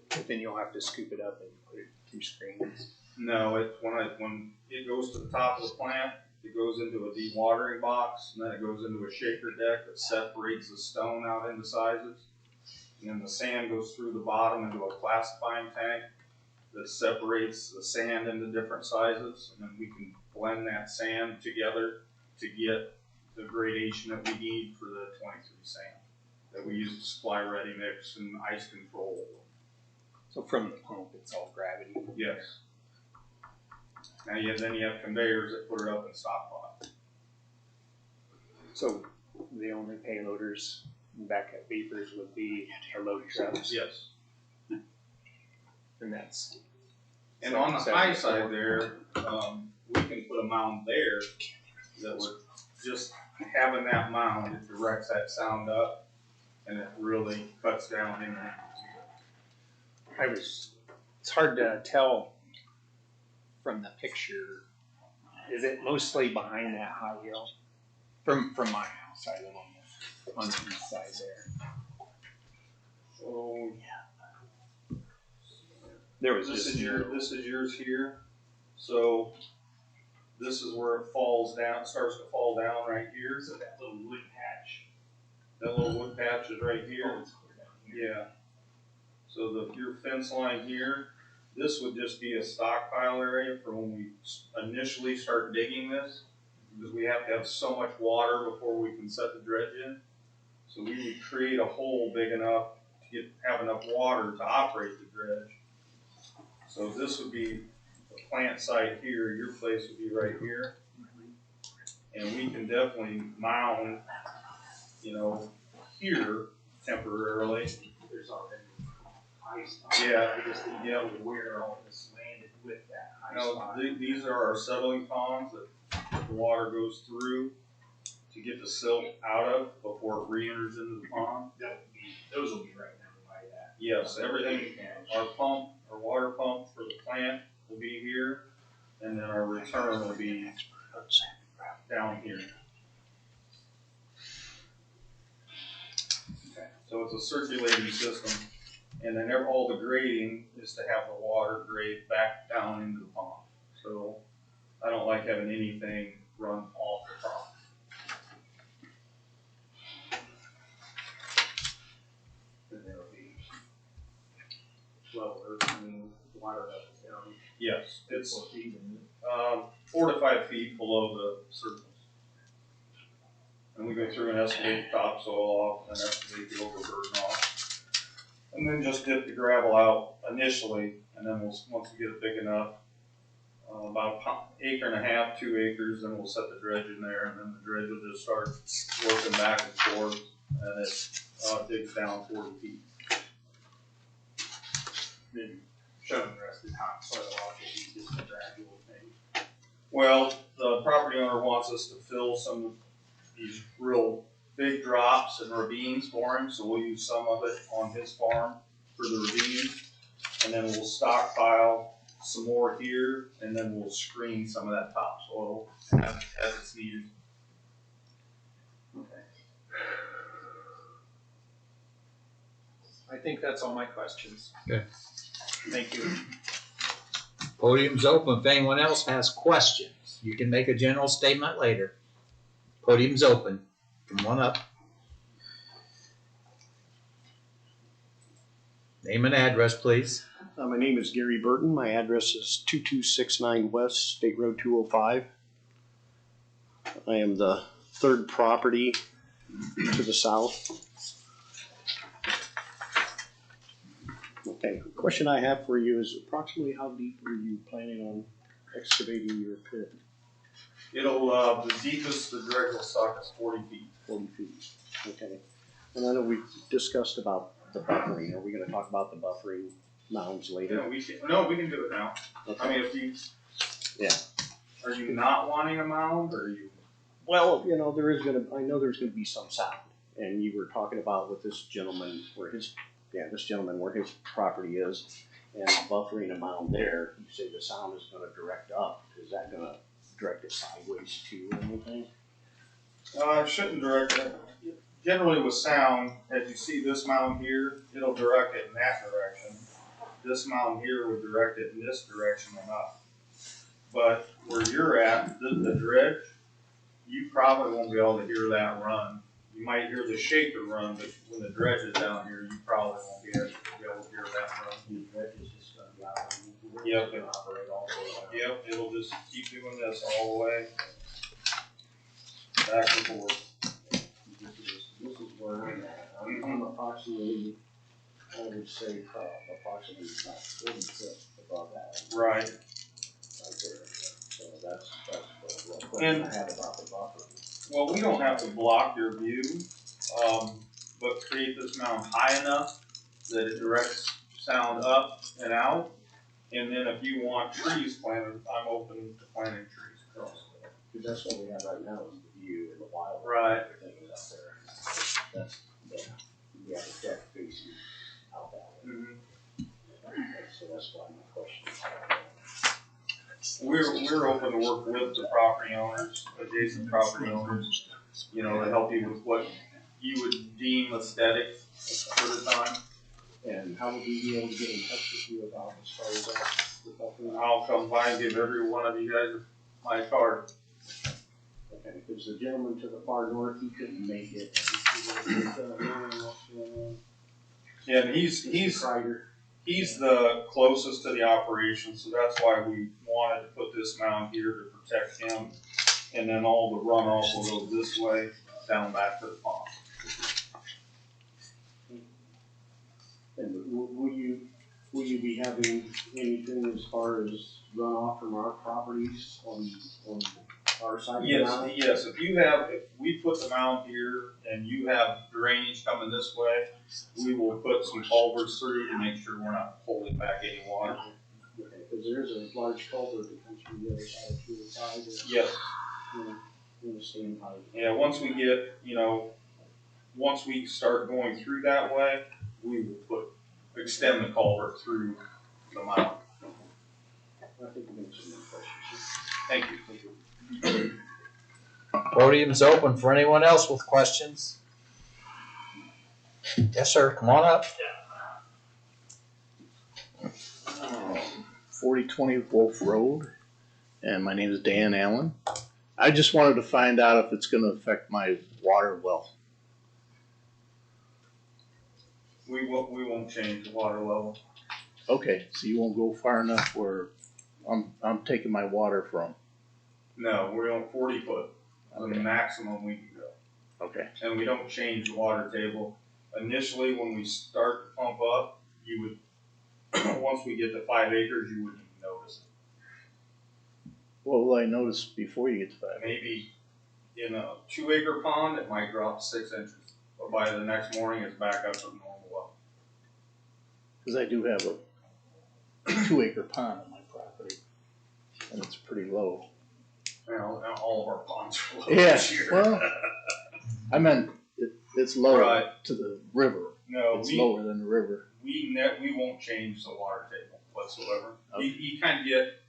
But then you'll have to scoop it up and put it through screens. No, when it goes to the top of the plant, it goes into a dewatering box, and then it goes into a shaker deck that separates the stone out into sizes. And then the sand goes through the bottom into a classifying tank that separates the sand into different sizes. And then we can blend that sand together to get the gradation that we need for the 23 sand that we use to supply ready mix and ice control. So from the pump, it's all gravity. Yes. Now then you have conveyors that put it up in stockpile. So the only payloaders back at Beavers would be our load trucks. Yes. And that's. And on the high side there, we can put a mound there that would just having that mound, it directs that sound up, and it really cuts down in there. It's hard to tell from the picture. Is it mostly behind that high hill? From my house, I live on the east side there. So there was this is yours here. So this is where it falls down, starts to fall down right here. So that little wood patch. That little wood patch is right here. Yeah. So your fence line here, this would just be a stockpile area for when we initially start digging this, because we have to have so much water before we can set the dredge in. So we would create a hole big enough to have enough water to operate the dredge. So this would be the plant site here, your place would be right here. And we can definitely mound, here temporarily. There's already ice. Yeah. I just didn't know where all this landed with that ice. Now, these are our settling ponds that the water goes through to get the silt out of before it re-enters into the pond. Those will be right down by that. Yes, everything, our water pump for the plant will be here, and then our return will be down here. So it's a circulating system, and then all the grading is to have the water grade back down into the pond. So I don't like having anything run off the top. And it'll be lower, water level down. Yes, it's 4 to 5 feet below the surface. And we go through and excavate the topsoil off and excavate the overburden off. And then just dip the gravel out initially, and then once we get it big enough, about an acre and a half, 2 acres, then we'll set the dredge in there, and then the dredge will just start working back and forth, and it digs down 40 feet. Then shoving the rest of the topsoil off will be just a gradual thing. Well, the property owner wants us to fill some of these real big drops and ravines for him, so we'll use some of it on his farm for the ravines, and then we'll stockpile some more here, and then we'll screen some of that topsoil as it's needed. Okay. I think that's all my questions. Okay. Thank you. Podium's open. If anyone else has questions, you can make a general statement later. Podium's open. Come on up. Name and address, please. My name is Gary Burton. My address is 2269 West State Road 205. I am the third property to the south. Okay, the question I have for you is approximately how deep are you planning on excavating your pit? It'll, the deepest the dredge will suck is 40 feet. 40 feet, okay. And I know we discussed about the buffering. Are we gonna talk about the buffering mounds later? Yeah, we can do it now. Okay. I mean, if you. Yeah. Are you not wanting a mound, or are you? Well, you know, I know there's gonna be some sound, and you were talking about with this gentleman, where his property is, and buffering a mound there, you say the sound is gonna direct up, is that gonna direct it sideways too, or anything? It shouldn't direct it. Generally with sound, as you see this mound here, it'll direct it in that direction. This mound here would direct it in this direction and up. But where you're at, the dredge, you probably won't be able to hear that run. You might hear the shaker run, but when the dredge is down here, you probably won't be able to hear that run. The dredge is just gonna be out, Yep. and operate all the way. Yep, it'll just keep doing this all the way back and forth. This is where I'm approximately, I would say, approximately about 40 feet above that. Right. Right there. So that's the question I had about the buffer. Well, we don't have to block your view, but create this mound high enough that it directs sound up and out. And then if you want trees planted, I'm open to planting trees across there. Because that's what we have right now is the view and the wild. Right. Everything is out there. We have a deck facing out that way. So that's why my question is. We're open to work with the property owners, adjacent property owners, you know, to help you with what you would deem aesthetic for the time. And how would we be able to get in touch with you about as far as that? I'll come by and give every one of you guys my card. Okay, because the gentleman to the far north, he couldn't make it. Yeah, and he's the closest to the operation, so that's why we wanted to put this mound here to protect him. And then all the runoff will go this way, down back to the pond. And will you be having anything as far as runoff from our properties on our side of the mountain? Yes, if we put the mound here and you have drainage coming this way, we will put some culverts through to make sure we're not holding back any water. Okay, because there's a large culvert that comes from the other side to the side. Yes. In the same height. Yeah, once we start going through that way, we will extend the culvert through the mound. I think we answered my questions. Thank you. Podium's open for anyone else with questions. Yes, sir. Come on up. 4020 Wolf Road, and my name is Dan Allen. I just wanted to find out if it's going to affect my water well. We won't change the water level. Okay, so you won't go far enough where I'm taking my water from. No, we're on 40 foot. Okay. The maximum we can go. Okay. And we don't change the water table. Initially, when we start to pump up, you would, once we get to 5 acres, you wouldn't even notice it. What will I notice before you get to that? Maybe in a 2 acre pond, it might drop 6 inches. But by the next morning, it's back up to the normal level. Because I do have a 2 acre pond on my property, and it's pretty low. Well, all of our ponds are low Yeah, this year. well, I meant it's lower Right. to the river. No, It's lower than the river. we won't change the water table whatsoever. Okay. You kind of get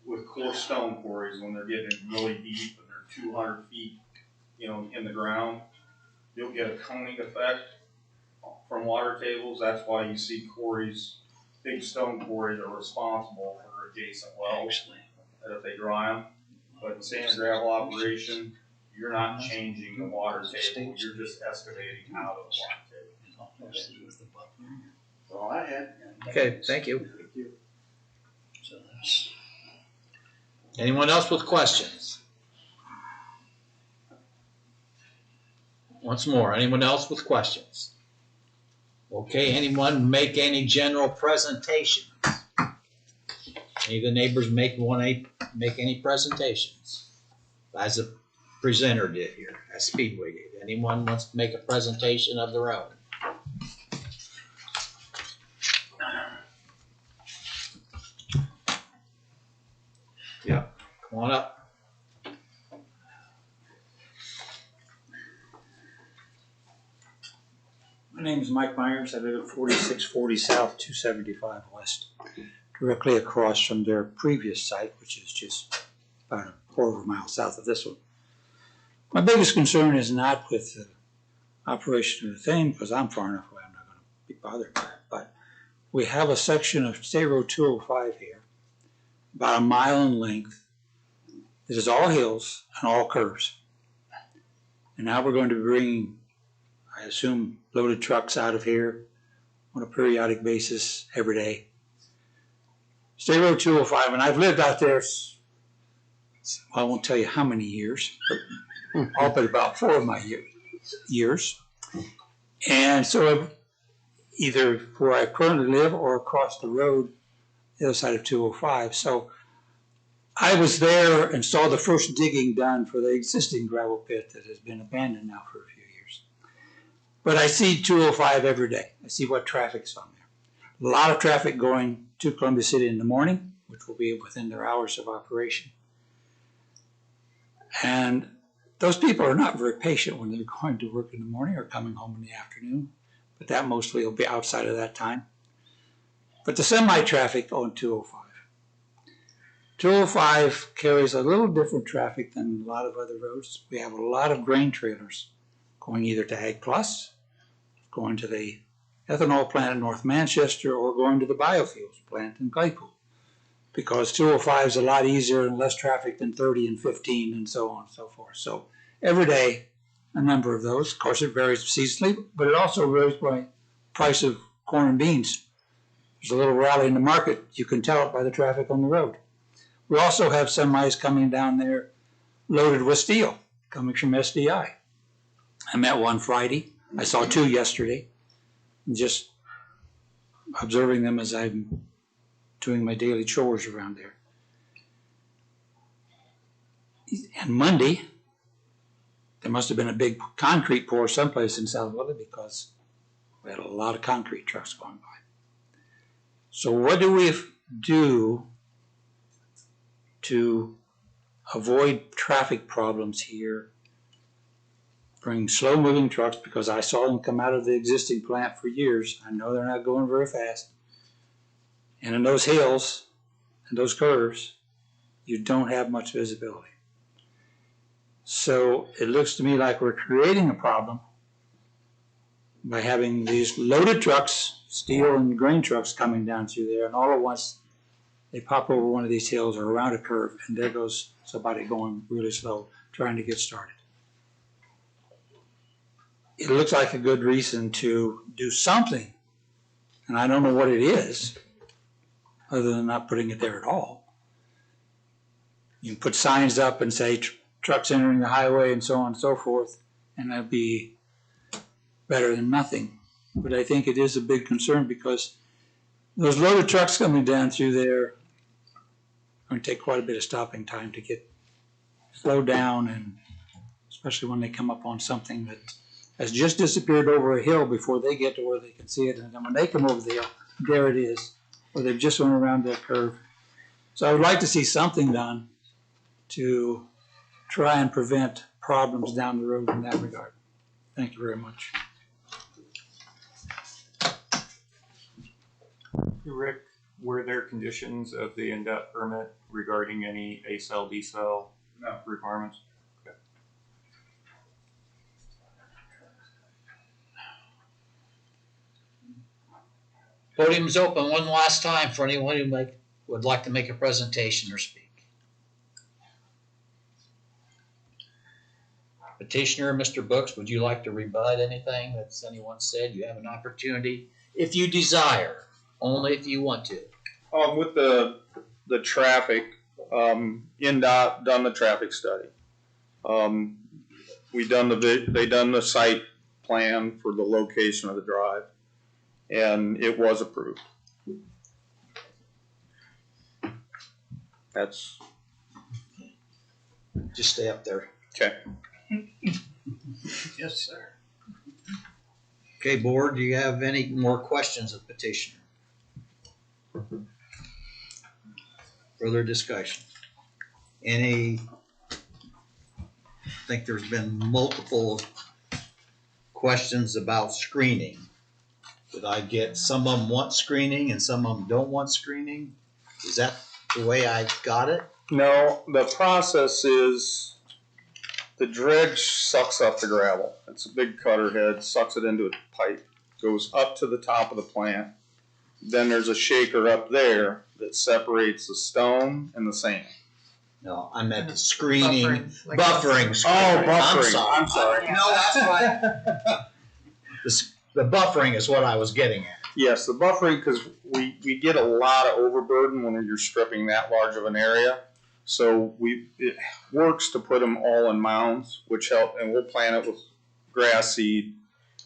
with core stone quarries when they're getting really deep and they're 200 feet, in the ground. You'll get a coning effect from water tables. That's why you see quarries, big stone quarries, are responsible for adjacent wells if they dry them. But in sand and gravel operation, you're not changing the water table. You're just excavating out of the water table. All I had. Okay, thank you. Thank you. So that's- Anyone else with questions? Once more, anyone else with questions? Okay, anyone make any general presentations? Any of the neighbors want to make any presentations? As a presenter did here, as Speedway did. Anyone wants to make a presentation of their own? Yeah, come on up. My name is Mike Myers. I live at 4640 South, 275 West, directly across from their previous site, which is just about a quarter of a mile south of this one. My biggest concern is not with the operation of the thing, because I'm far enough away, I'm not going to be bothered by it, but we have a section of State Road 205 here, about a mile in length. This is all hills and all curves. And now we're going to be bringing, I assume, loaded trucks out of here on a periodic basis every day. State Road 205, and I've lived out there, I won't tell you how many years, but all but about 4 of my years. And so either where I currently live or across the road, the other side of 205. So I was there and saw the first digging done for the existing gravel pit that has been abandoned now for a few years. But I see 205 every day. I see what traffic's on there. A lot of traffic going to Columbia City in the morning, which will be within their hours of operation. And those people are not very patient when they're going to work in the morning or coming home in the afternoon, but that mostly will be outside of that time. But the semi-traffic on 205. 205 carries a little different traffic than a lot of other roads. We have a lot of grain trailers going either to Ag Plus, going to the ethanol plant in North Manchester, or going to the biofuels plant in Claypool. Because 205 is a lot easier and less traffic than 30 and 15 and so on and so forth. So every day, a number of those. Of course, it varies seasonally, but it also varies by price of corn and beans. There's a little rally in the market. You can tell it by the traffic on the road. We also have semis coming down there loaded with steel, coming from SDI. I met one Friday. I saw 2 yesterday. Just observing them as I'm doing my daily chores around there. And Monday, there must have been a big concrete pour someplace in South Valley because we had a lot of concrete trucks going by. So what do we do to avoid traffic problems here? Bring slow-moving trucks, because I saw them come out of the existing plant for years. I know they're not going very fast. And in those hills and those curves, you don't have much visibility. So it looks to me like we're creating a problem by having these loaded trucks, steel and grain trucks coming down through there, and all at once they pop over one of these hills or around a curve, and there goes somebody going really slow, trying to get started. It looks like a good reason to do something, and I don't know what it is, other than not putting it there at all. You can put signs up and say trucks entering the highway and so on and so forth, and that'd be better than nothing. But I think it is a big concern because those loaded trucks coming down through there are going to take quite a bit of stopping time to get slowed down, and especially when they come up on something that has just disappeared over a hill before they get to where they can see it, and then when they come over the hill, there it is, or they've just went around that curve. So I would like to see something done to try and prevent problems down the road in that regard. Thank you very much. Rick, were there conditions of the in-depth permit regarding any A-cell, B-cell requirements? Okay. Podium's open one last time for anyone who would like to make a presentation or speak. Petitioner, Mr. Brooks, would you like to rebut anything that's anyone said? You have an opportunity, if you desire, only if you want to. With the traffic, NDOT done the traffic study. They done the site plan for the location of the drive, and it was approved. That's Just stay up there. okay. Yes, sir. Okay, board, do you have any more questions of petitioner? Further discussion? I think there's been multiple questions about screening. Did I get some of them want screening and some of them don't want screening? Is that the way I got it? No, the process is the dredge sucks up the gravel. It's a big cutter head, sucks it into a pipe, goes up to the top of the plant. Then there's a shaker up there that separates the stone and the sand. No, I meant the screening, Buffering, buffering. Oh, screening. buffering. I'm sorry. No, that's fine. The buffering is what I was getting at. Yes, the buffering, because we get a lot of overburden when you're stripping that large of an area. So it works to put them all in mounds, which help, and we'll plant it with grass seed,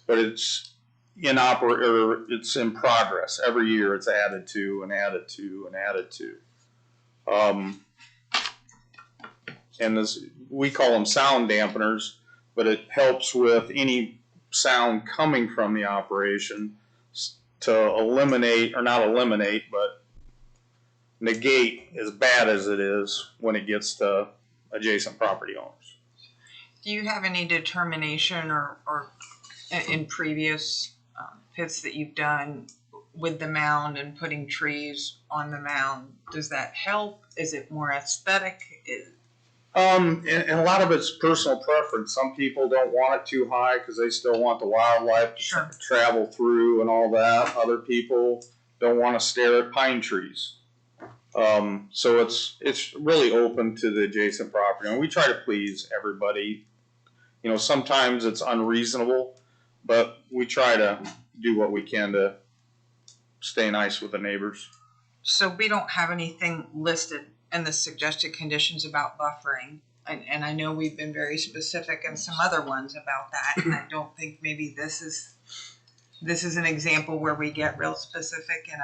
but it's it's in progress. Every year it's added to and added to and added to. And we call them sound dampeners, but it helps with any sound coming from the operation to eliminate, or not eliminate, but negate as bad as it is when it gets to adjacent property owners. Do you have any determination or in previous pits that you've done with the mound and putting trees on the mound? Does that help? Is it more aesthetic? And a lot of it's personal preference. Some people don't want it too high because they still want the wildlife to travel through and all that. Other people don't want to stare at pine trees. So it's really open to the adjacent property, and we try to please everybody. You know, sometimes it's unreasonable, but we try to do what we can to stay nice with the neighbors. So we don't have anything listed in the suggested conditions about buffering, and I know we've been very specific in some other ones about that, and I don't think maybe this is an example where we get real specific, and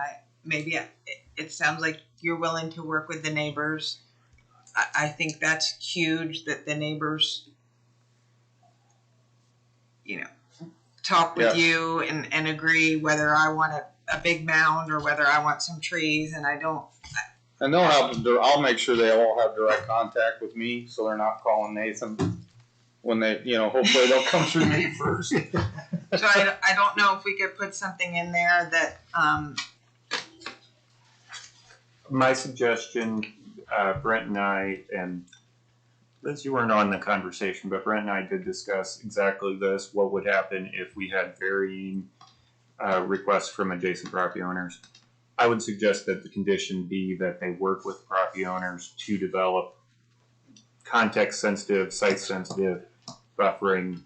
it sounds like you're willing to work with the neighbors. I think that's huge, that the neighbors, talk with you and agree whether I want a big mound or whether I want some trees, and I don't. And I'll make sure they all have direct contact with me, so they're not calling Nathan when they, hopefully they'll come through me first. So I don't know if we could put something in there that, My suggestion, Brent and I, and Liz, you weren't on the conversation, but Brent and I did discuss exactly this, what would happen if we had varying requests from adjacent property owners. I would suggest that the condition be that they work with property owners to develop context-sensitive, site-sensitive buffering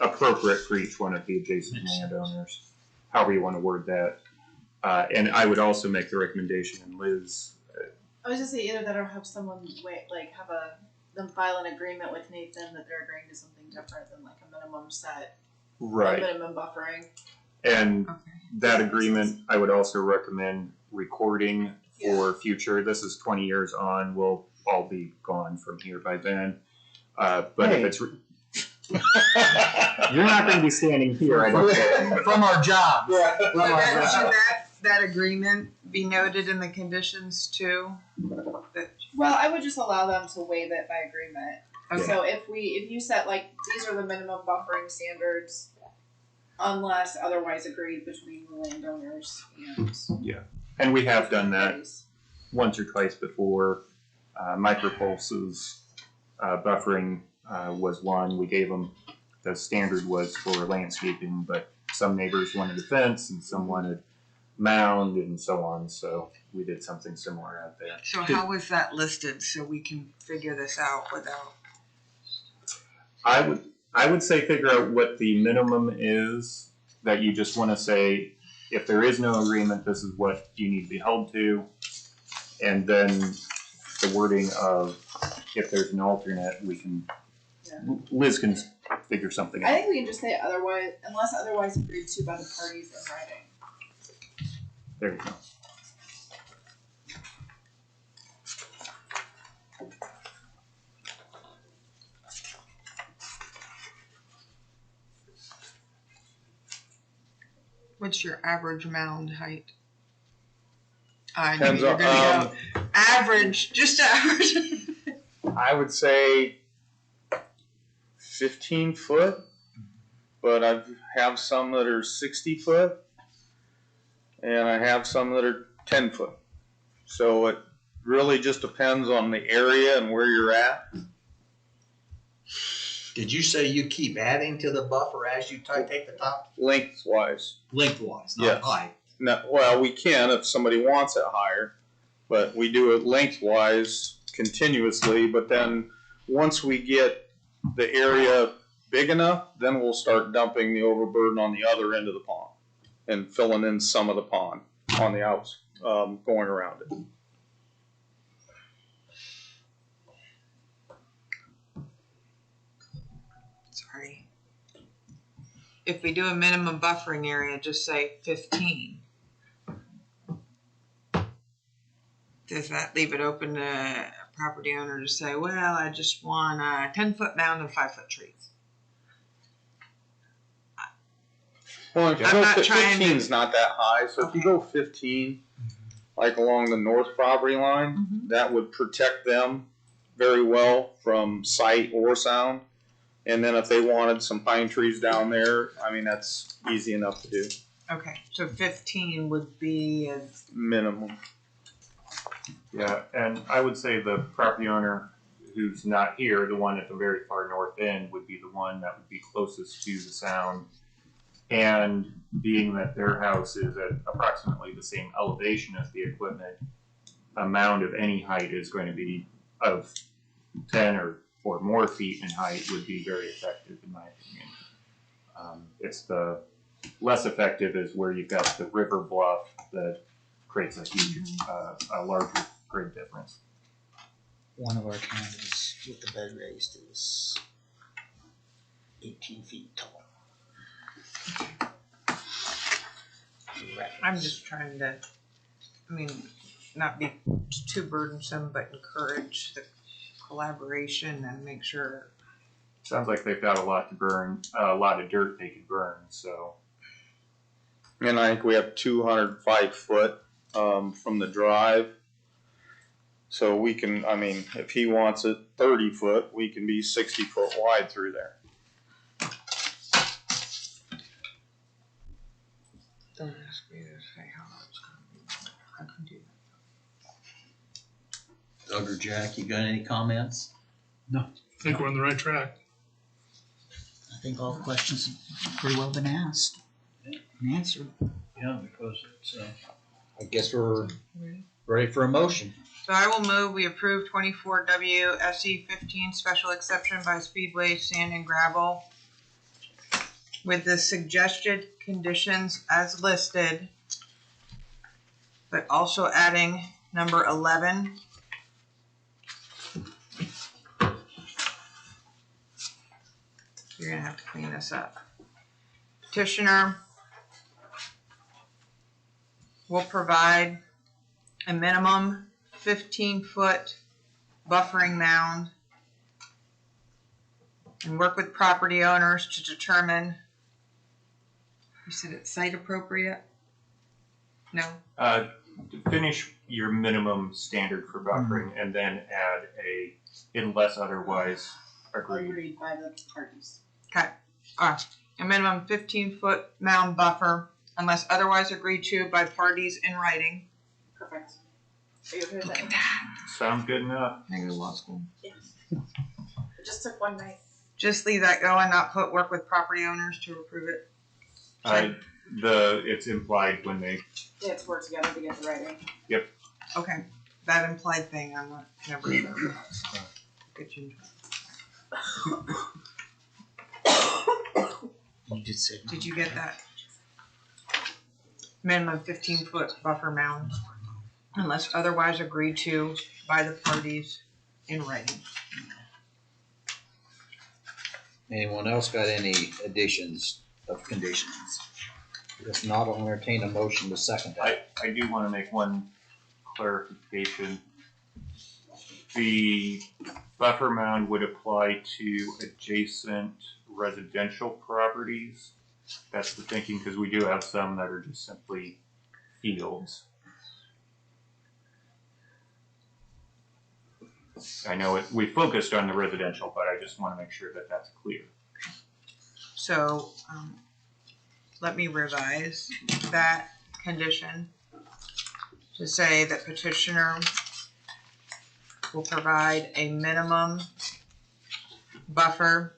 appropriate for each one of the adjacent landowners, however you want to word that. And I would also make the recommendation, and Liz. I was just saying either that or have someone them file an agreement with Nathan that they're agreeing to something different than like a minimum set, Right. minimum buffering. And that agreement, I would also recommend recording for future. This is 20 years on. We'll all be gone from here by then. But if it's you're not going to be standing here. From our job. Yeah. Should that agreement be noted in the conditions too? Well, I would just allow them to waive it by agreement. Okay. So if you set these are the minimum buffering standards, unless otherwise agreed between the landowners and And we have done that once or twice before. Micropulse's buffering was one. We gave them, the standard was for landscaping, but some neighbors wanted a fence and some wanted mound and so on. So we did something similar out there. So how was that listed so we can figure this out without? I would say figure out what the minimum is that you just want to say, if there is no agreement, this is what you need to be held to. And then the wording of, if there's an alternate, we can, Liz can figure something out. I think we can just say otherwise, unless otherwise agreed to by the parties in writing. There you go. What's your average mound height? I know Depends you're on, gonna go average, just average. I would say 15 foot, but I have some that are 60 foot, and I have some that are 10 foot. So it really just depends on the area and where you're at. Did you say you keep adding to the buffer as you take the top? Lengthwise. Lengthwise, not Yes. height. No, well, we can if somebody wants it higher, but we do it lengthwise continuously. But then once we get the area big enough, then we'll start dumping the overburden on the other end of the pond and filling in some of the pond on the outs, going around it. Sorry. If we do a minimum buffering area, just say 15. Does that leave it open to a property owner to say, well, I just want a 10-foot mound and 5-foot trees? Well, if you I'm go not trying to- 15 is not that high, so if you go 15, like along the north property line, that would protect them very well from sight or sound. And then if they wanted some pine trees down there, I mean, that's easy enough to do. Okay, so 15 would be a Minimum. Yeah, and I would say the property owner who's not here, the one at the very far north end, would be the one that would be closest to the sound. And being that their house is at approximately the same elevation as the equipment, a mound of any height is going to be of 10 or more feet in height would be very effective in my opinion. It's the less effective is where you've got the river bluff that creates a huge, a larger grade difference. One of our candidates with the bed raised is 18 feet tall. I'm just trying to, not be too burdensome, but encourage the collaboration and make sure. Sounds like they've got a lot to burn, a lot of dirt they could burn, so. And I think we have 205 foot from the drive. So we can, I mean, if he wants it 30 foot, we can be 60 foot wide through there. Don't ask me to say how it's gonna be. I can do that. Doug or Jack, you got any comments? I think we're on the right track. I think all the questions have pretty well been asked and answered. Yeah, because it's, I guess we're ready for a motion. So I will move, we approve 24 WSE 15 special exception by Speedway Sand and Gravel with the suggested conditions as listed, but also adding number 11. You're gonna have to clean this up. Petitioner will provide a minimum 15-foot buffering mound and work with property owners to determine, you said it's site appropriate? No? Finish your minimum standard for buffering and then add a, unless otherwise agreed. Agreed by the parties. Okay. A minimum 15-foot mound buffer unless otherwise agreed to by parties in writing. Perfect. Are you okay with Look that? at that. Sounds good enough. I go to law school. It just took one night. Just leave that going, not put work with property owners to approve it. It's implied when they. They have to work together to get the writing. Yep. Okay. That implied thing, I'm not never sure. Get you. You did say. Did you get that? Minimum 15-foot buffer mound unless otherwise agreed to by the parties in writing. Anyone else got any additions of conditions? If not, I'll entertain a motion to second that. I do want to make one clarification. The buffer mound would apply to adjacent residential properties. That's the thinking, because we do have some that are just simply fields. I know we focused on the residential, but I just want to make sure that that's clear. So let me revise that condition to say that petitioner will provide a minimum buffer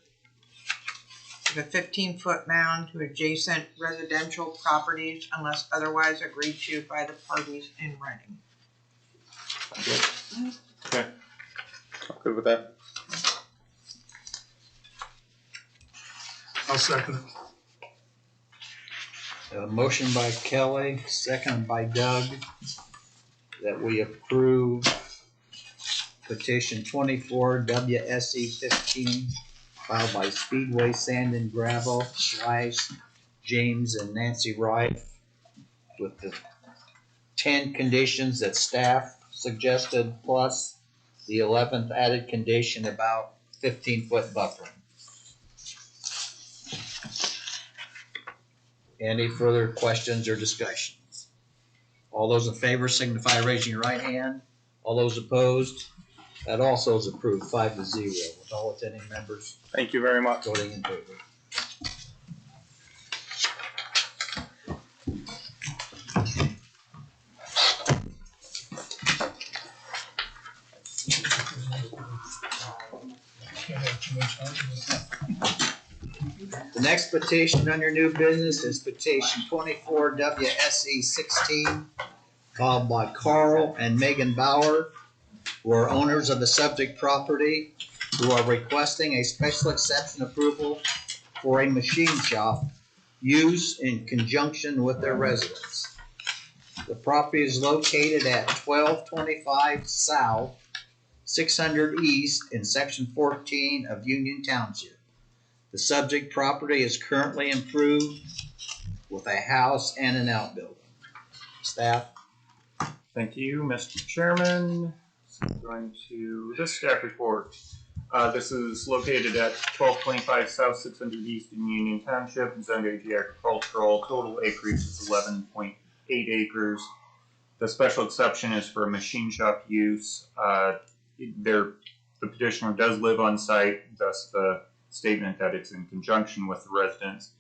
of a 15-foot mound to adjacent residential properties unless otherwise agreed to by the parties in writing. Good. Okay. I'm good with that. I'll second it. A motion by Kelley, second by Doug, that we approve petition 24 WSE 15 filed by Speedway Sand and Gravel, Sheiss, James and Nancy Wright, with the 10 conditions that staff suggested, plus the 11th added condition about 15-foot buffering. Any further questions or discussions? All those in favor signify by raising your right hand. All those opposed? That also is approved 5-0 with all attending members Thank you very much. voting in favor. The next petition under new business is petition 24 WSE 16 filed by Carl and Megan Bauer, who are owners of the subject property, who are requesting a special exception approval for a machine shop use in conjunction with their residence. The property is located at 1225 South, 600 East in Section 14 of Union Township. The subject property is currently improved with a house and an outbuilding. Staff? Thank you, Mr. Chairman. So going to the staff report. This is located at 1225 South 600 East in Union Township, zoned AG agricultural. Total acreage is 11.8 acres. The special exception is for machine shop use. The petitioner does live on site, thus the statement that it's in conjunction with the residence.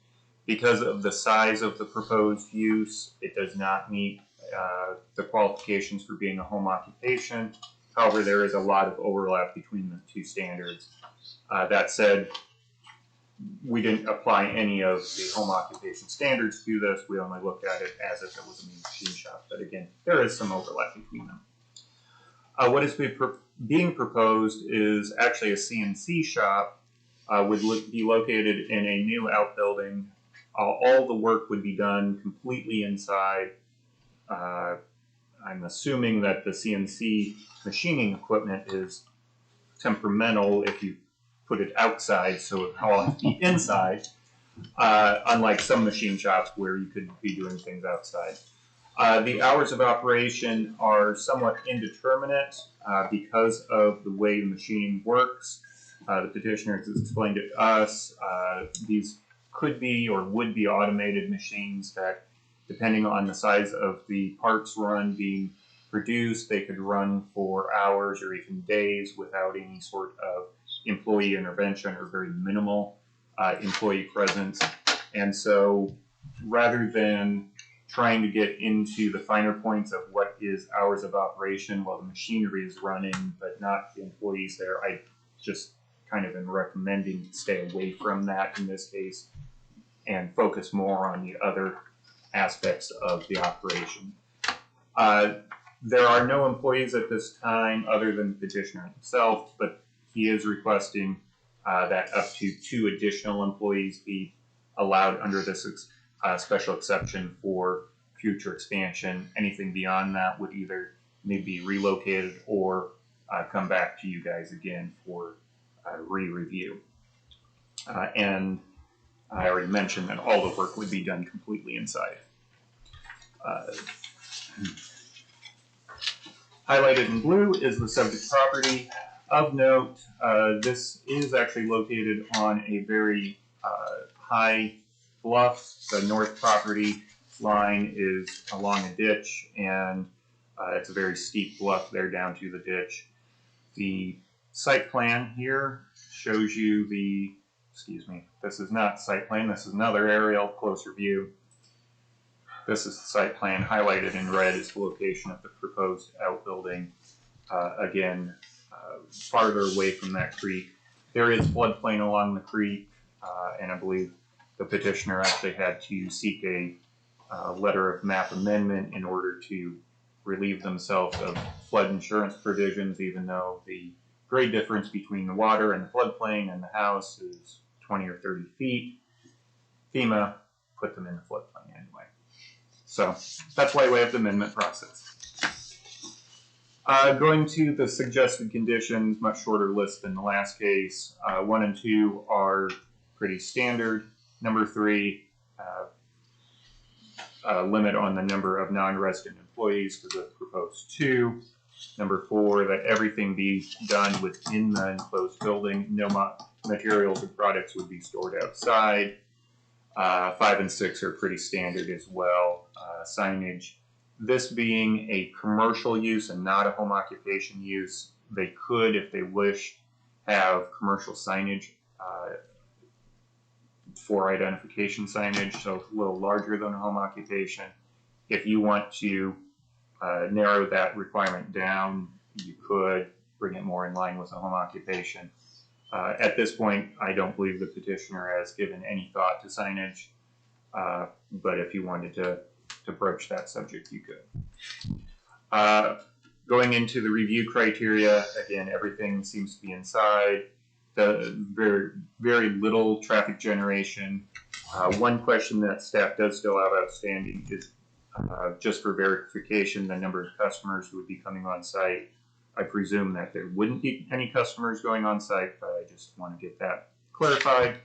Because of the size of the proposed use, it does not meet the qualifications for being a home occupation. However, there is a lot of overlap between the two standards. That said, we didn't apply any of the home occupation standards to this. We only looked at it as if it was a machine shop. But again, there is some overlap between them. What is being proposed is actually a CNC shop. Would be located in a new outbuilding. All the work would be done completely inside. I'm assuming that the CNC machining equipment is temperamental if you put it outside, so it all has to be inside, unlike some machine shops where you could be doing things outside. The hours of operation are somewhat indeterminate because of the way the machining works. The petitioner has explained it to us. These could be or would be automated machines that, depending on the size of the parts run being produced, they could run for hours or even days without any sort of employee intervention or very minimal employee presence. And so rather than trying to get into the finer points of what is hours of operation while the machinery is running but not the employees there, I just kind of am recommending to stay away from that in this case and focus more on the other aspects of the operation. There are no employees at this time other than the petitioner himself, but he is requesting that up to 2 additional employees be allowed under this special exception for future expansion. Anything beyond that would either need to be relocated or come back to you guys again for re-review. And I already mentioned that all the work would be done completely inside. Highlighted in blue is the subject property. Of note, this is actually located on a very high bluff. The north property line is along a ditch, and it's a very steep bluff there down to the ditch. The site plan here shows you the, excuse me, this is not site plan, this is another aerial closer view. This is the site plan. Highlighted in red is the location of the proposed outbuilding. Again, farther away from that creek. There is floodplain along the creek, and I believe the petitioner actually had to seek a letter of map amendment in order to relieve themselves of flood insurance provisions, even though the grade difference between the water and the floodplain and the house is 20 or 30 feet. FEMA put them in the floodplain anyway. So that's why we have the amendment process. Going to the suggested conditions, much shorter list than the last case. 1 and 2 are pretty standard. Number 3, limit on the number of non-resident employees to the proposed 2. Number 4, that everything be done within the enclosed building. No materials or products would be stored outside. 5 and 6 are pretty standard as well. Signage. This being a commercial use and not a home occupation use, they could, if they wish, have commercial signage for identification signage, so a little larger than a home occupation. If you want to narrow that requirement down, you could bring it more in line with a home occupation. At this point, I don't believe the petitioner has given any thought to signage, but if you wanted to broach that subject, you could. Going into the review criteria, again, everything seems to be inside. The very little traffic generation. One question that staff does still have outstanding is just for verification, the number of customers who would be coming on site. I presume that there wouldn't be any customers going on site, but I just want to get that clarified.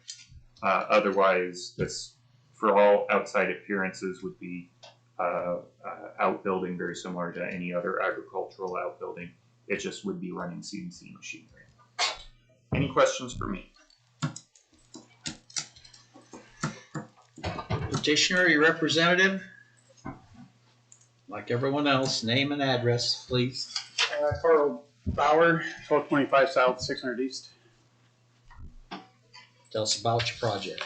Otherwise, this, for all outside appearances, would be outbuilding very similar to any other agricultural outbuilding. It just would be running CNC machinery. Any questions for me? Petitioner, your representative? Like everyone else, name and address, please. Carl Bauer, 1225 South, 600 East. Tell us about your project.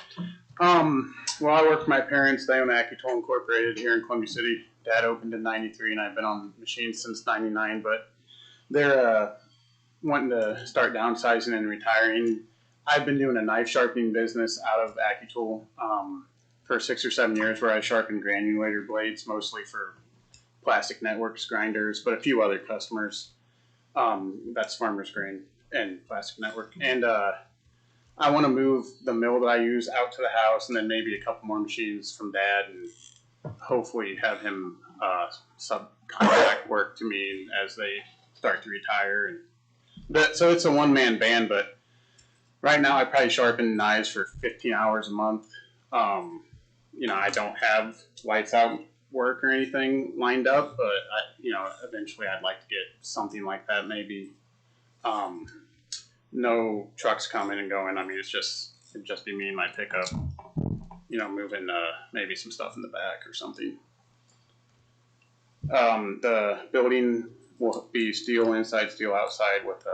Well, I work for my parents. They own AccuToll Incorporated here in Columbia City. Dad opened in '93, and I've been on machines since '99. But they're wanting to start downsizing and retiring. I've been doing a knife sharpening business out of AccuTool for 6 or 7 years, where I sharpen granulator blades, mostly for plastic networks, grinders, but a few other customers. That's Farmers Grain and Plastic Network. And I want to move the mill that I use out to the house, and then maybe a couple more machines from Dad, and hopefully have him subcontract work to me as they start to retire. So it's a one-man band, but right now I probably sharpen knives for 15 hours a month. I don't have lights out work or anything lined up, but eventually I'd like to get something like that. Maybe no trucks coming and going. I mean, it'd just be me and my pickup. Moving maybe some stuff in the back or something. The building will be steel inside, steel outside, with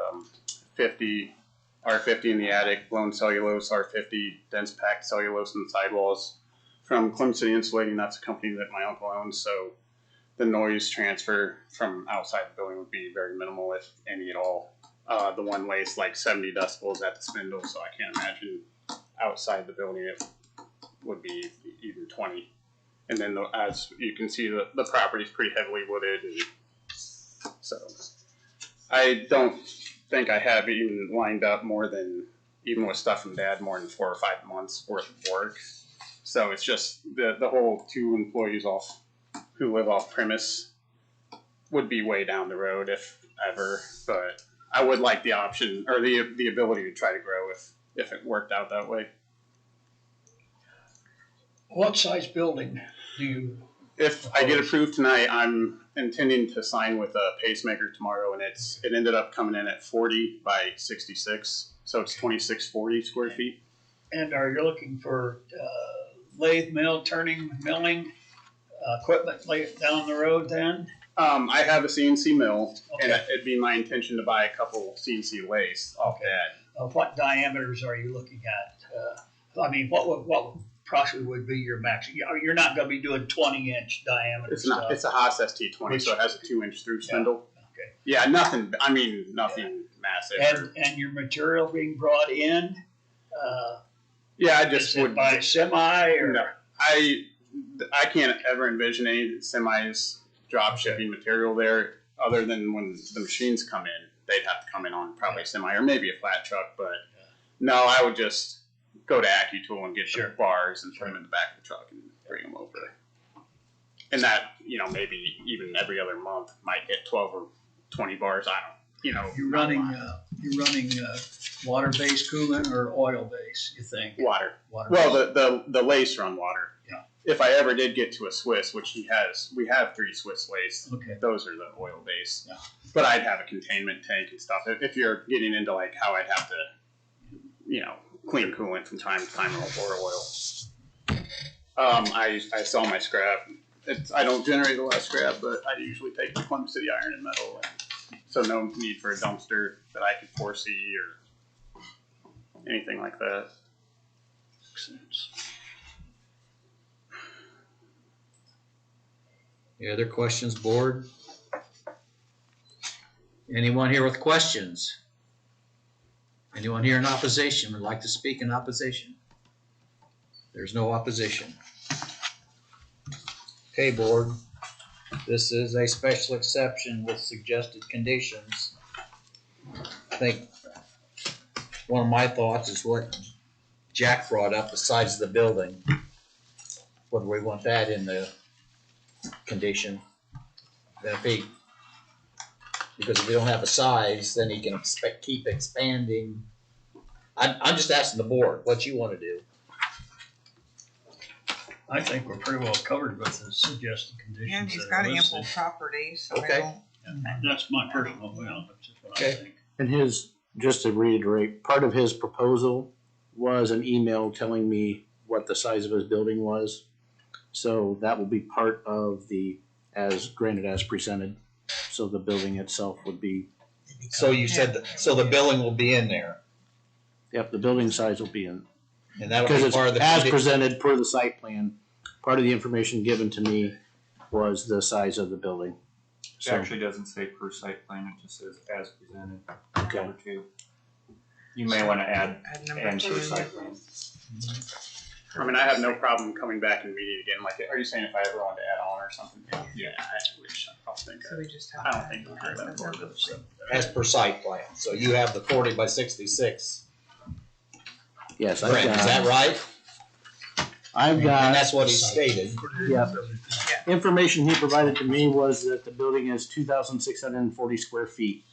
R50 in the attic, blown cellulose, R50 dense packed cellulose in the sidewalls. From Columbia City Insulating, that's a company that my uncle owns, so the noise transfer from outside the building would be very minimal, if any at all. The one weighs like 70 decibels at the spindle, so I can't imagine outside the building it would be even 20. And then as you can see, the property is pretty heavily wooded, and so I don't think I have even lined up more than, even with stuff from Dad, more than 4 or 5 months worth of work. So it's just the whole 2 employees who live off premise would be way down the road if ever. But I would like the option or the ability to try to grow if it worked out that way. What size building do you? If I get approved tonight, I'm intending to sign with a pacemaker tomorrow, and it ended up coming in at 40 by 66, so it's 2640 square feet. And are you looking for lathe mill, milling equipment down the road then? I have a CNC mill, Okay. and it'd be my intention to buy a couple CNC lathes off that. What diameters are you looking at? I mean, what possibly would be your max? You're not going to be doing 20-inch diameter It's not. stuff. It's a Haas ST20, so it has a 2-inch through spindle. Okay. Yeah, nothing. I mean, nothing massive. And your material being brought in? Yeah, I just would by semi or no. I can't ever envision any semis drop shipping material there, other than when the machines come in, they'd have to come in on probably a semi or maybe a flat truck. But no, I would just go to AccuTool and get the bars and put them in the back of the truck and bring them over. And that, maybe even every other month might get 12 or 20 bars. I don't, You're running water-based coolant or oil-based, you think? Water. Water. Well, the lace run water. Yeah. If I ever did get to a Swiss, which we have 3 Swiss lace. Okay. Those are the oil base. Yeah. But I'd have a containment tank and stuff. If you're getting into like how I'd have to, clean coolant from time to time or oil. I sell my scrap. I don't generate a lot of scrap, but I usually take the Columbus City Iron and Metal. So no need for a dumpster that I could foresee or anything like that. Makes sense. Any other questions, board? Anyone here with questions? Anyone here in opposition would like to speak in opposition? There's no opposition. Okay, board. This is a special exception with suggested conditions. I think one of my thoughts is what Jack brought up, the size of the building. Whether we want that in the condition. Then because if we don't have a size, then he can keep expanding. I'm just asking the board what you want to do. I think we're pretty well covered with the suggested conditions. Yeah, he's got ample property, so Okay. I don't. That's my personal opinion, that's just what I think. And just to reiterate, part of his proposal was an email telling me what the size of his building was. So that will be part of as presented. So the building itself would be. So you said, so the building will be in there. Yep, the building size will be in. And that'll Because be it's part of the. as presented per the site plan. Part of the information given to me was the size of the building. It actually doesn't say per site plan, it just says as presented. Okay. Number 2. You may want to add number and 2. per site plan. I mean, I have no problem coming back and reading it again. Like, are you saying if I ever wanted to add on or something? Yeah, I'll think. So we just have I don't think it would hurt that far. As per site plan. So you have the 40 by 66. Yes, Brent, is that right? I've got. And that's what he stated. Yep. Information he provided to me was that the building is 2,640 square feet.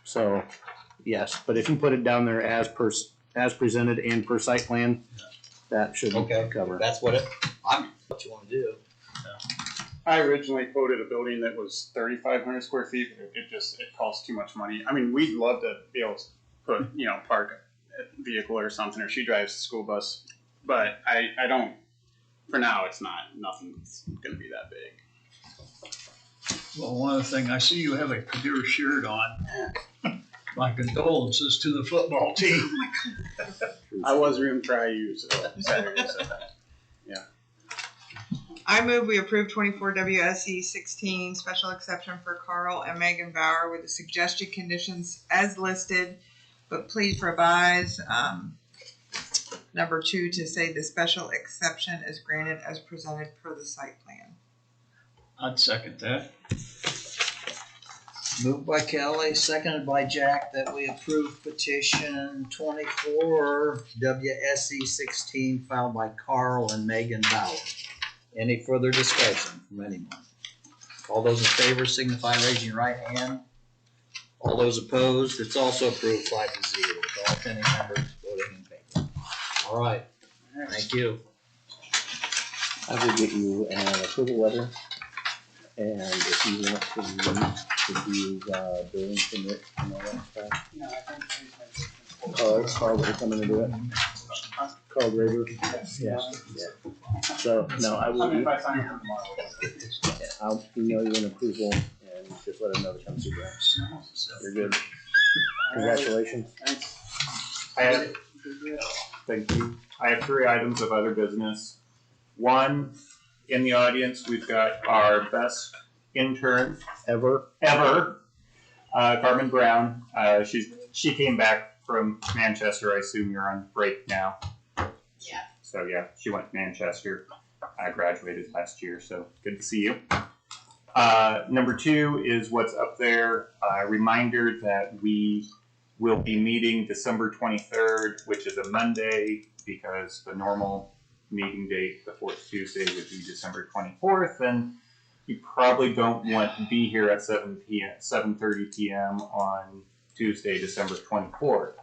So, yes, but if you put it down there as presented and per site plan, that should cover. That's what what you want to do. I originally quoted a building that was 3,500 square feet, but it costs too much money. I mean, we'd love to be able to put, park a vehicle or something, or she drives the school bus, but I don't, for now, nothing's going to be that big. Well, one other thing, I see you have a Purdue shirt on. My condolences to the football team. I was room try you, so Saturday said that. Yeah. I move we approve 24 WSE 16 special exception for Carl and Megan Bauer with the suggested conditions as listed, but please revise number 2 to say the special exception is granted as presented per the site plan. I'd second that. Moved by Kelley, seconded by Jack, that we approve petition 24 WSE 16 filed by Carl and Megan Bauer. Any further discussion from anyone? All those in favor signify by raising your right hand. All those opposed, it's also approved 5-0 with all 10 members voting in favor. All right, thank you. I will get you an approval letter, and if you want to do building permit and all that stuff. No, I think Carl, we're coming to do it. Carl Graver. Yeah. So, no, I will. if I sign for tomorrow. I'll email you an approval and just let them know to come see that. You're good. Congratulations. Thank you. I have 3 items of other business. One, in the audience, we've got our best intern Ever. Carmen Brown. She came back from Manchester. I assume you're on break now. Yeah. So yeah, she went to Manchester. I graduated last year, so good to see you. Number 2 is what's up there. Reminder that we will be meeting December 23rd, which is a Monday, because the normal meeting date, the 4th Tuesday, would be December 24th, and you probably don't want to be here at 7:30 p.m. on Tuesday, December 24th.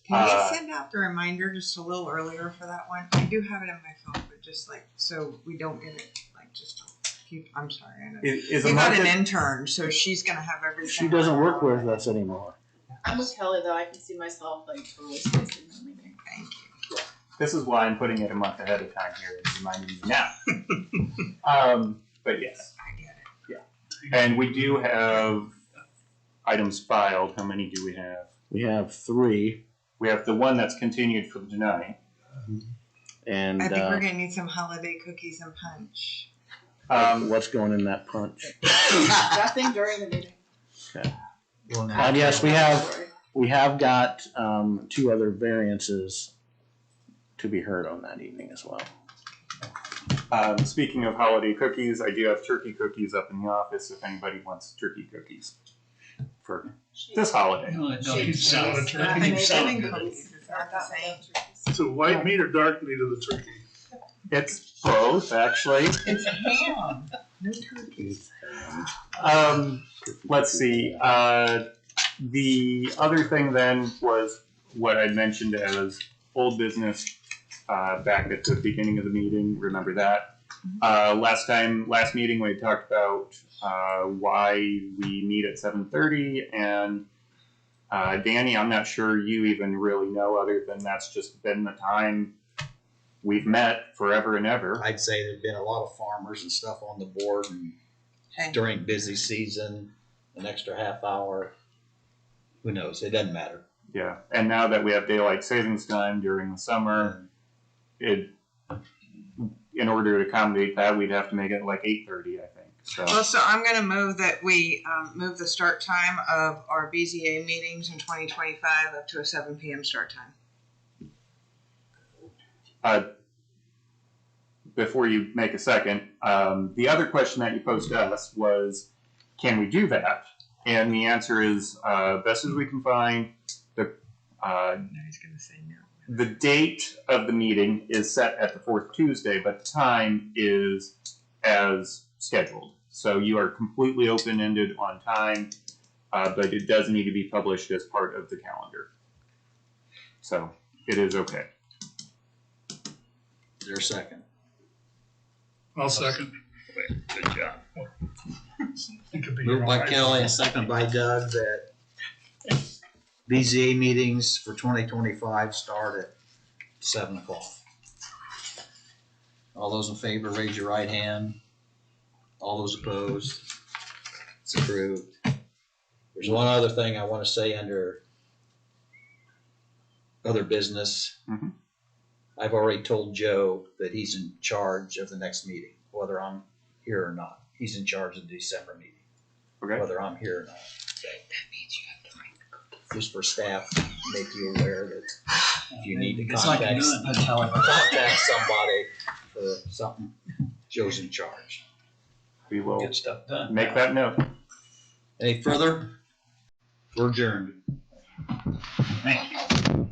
Can you send out the reminder just a little earlier for that one? I do have it on my phone, but just like, so we don't get it, like, just keep, I'm sorry. I know. We got an intern, so she's gonna have everything. She doesn't work with us anymore. I'm with Kelley though, I can see myself like totally spacing the meeting. Thank you. This is why I'm putting it a month ahead of time here and reminding you now. But yes. I get it. Yeah. And we do have items filed. How many do we have? We have 3. We have the one that's continued from tonight. And I think we're gonna need some holiday cookies and punch. what's going in that punch? Nothing during the meeting. Okay. And yes, we have got 2 other variances to be heard on that evening as well. Speaking of holiday cookies, I do have turkey cookies up in the office if anybody wants turkey cookies for this holiday. No, you sound a turkey. Thanksgiving You sound good. cookies, it's not the same. So white meat or dark meat of the turkey? It's both, actually. It's ham, no turkeys. Let's see. The other thing then was what I mentioned as old business back at the beginning of the meeting. Remember that? Last meeting we talked about why we meet at 7:30, and Danny, I'm not sure you even really know, other than that's just been the time we've met forever and ever. I'd say there've been a lot of farmers and stuff on the board, and during busy season, an extra half hour. Who knows? It doesn't matter. Yeah, and now that we have daylight savings time during the summer, in order to accommodate that, we'd have to make it like 8:30, I think. So. Well, so I'm gonna move that we move the start time of our BZA meetings in 2025 up to a 7 p.m. start time. Before you make a second, the other question that you posed to us was, can we do that? And the answer is, best as we can find, He's gonna say no. the date of the meeting is set at the 4th Tuesday, but the time is as scheduled. So you are completely open-ended on time, but it does need to be published as part of the calendar. So it is okay. Is there a second? I'll second. Good job. Moved by Kelley and seconded by Doug that BZA meetings for 2025 start at 7 o'clock. All those in favor, raise your right hand. All those opposed, it's approved. There's one other thing I want to say under other business. Mm-hmm. I've already told Joe that he's in charge of the next meeting, whether I'm here or not. He's in charge of the December meeting, whether I'm here or not. So, that means you have to bring the cookies. Just for staff, to make you aware that if you need to contact somebody for something, Joe's in charge. We will Get stuff done. make that note. Any further? We're adjourned. Thank you.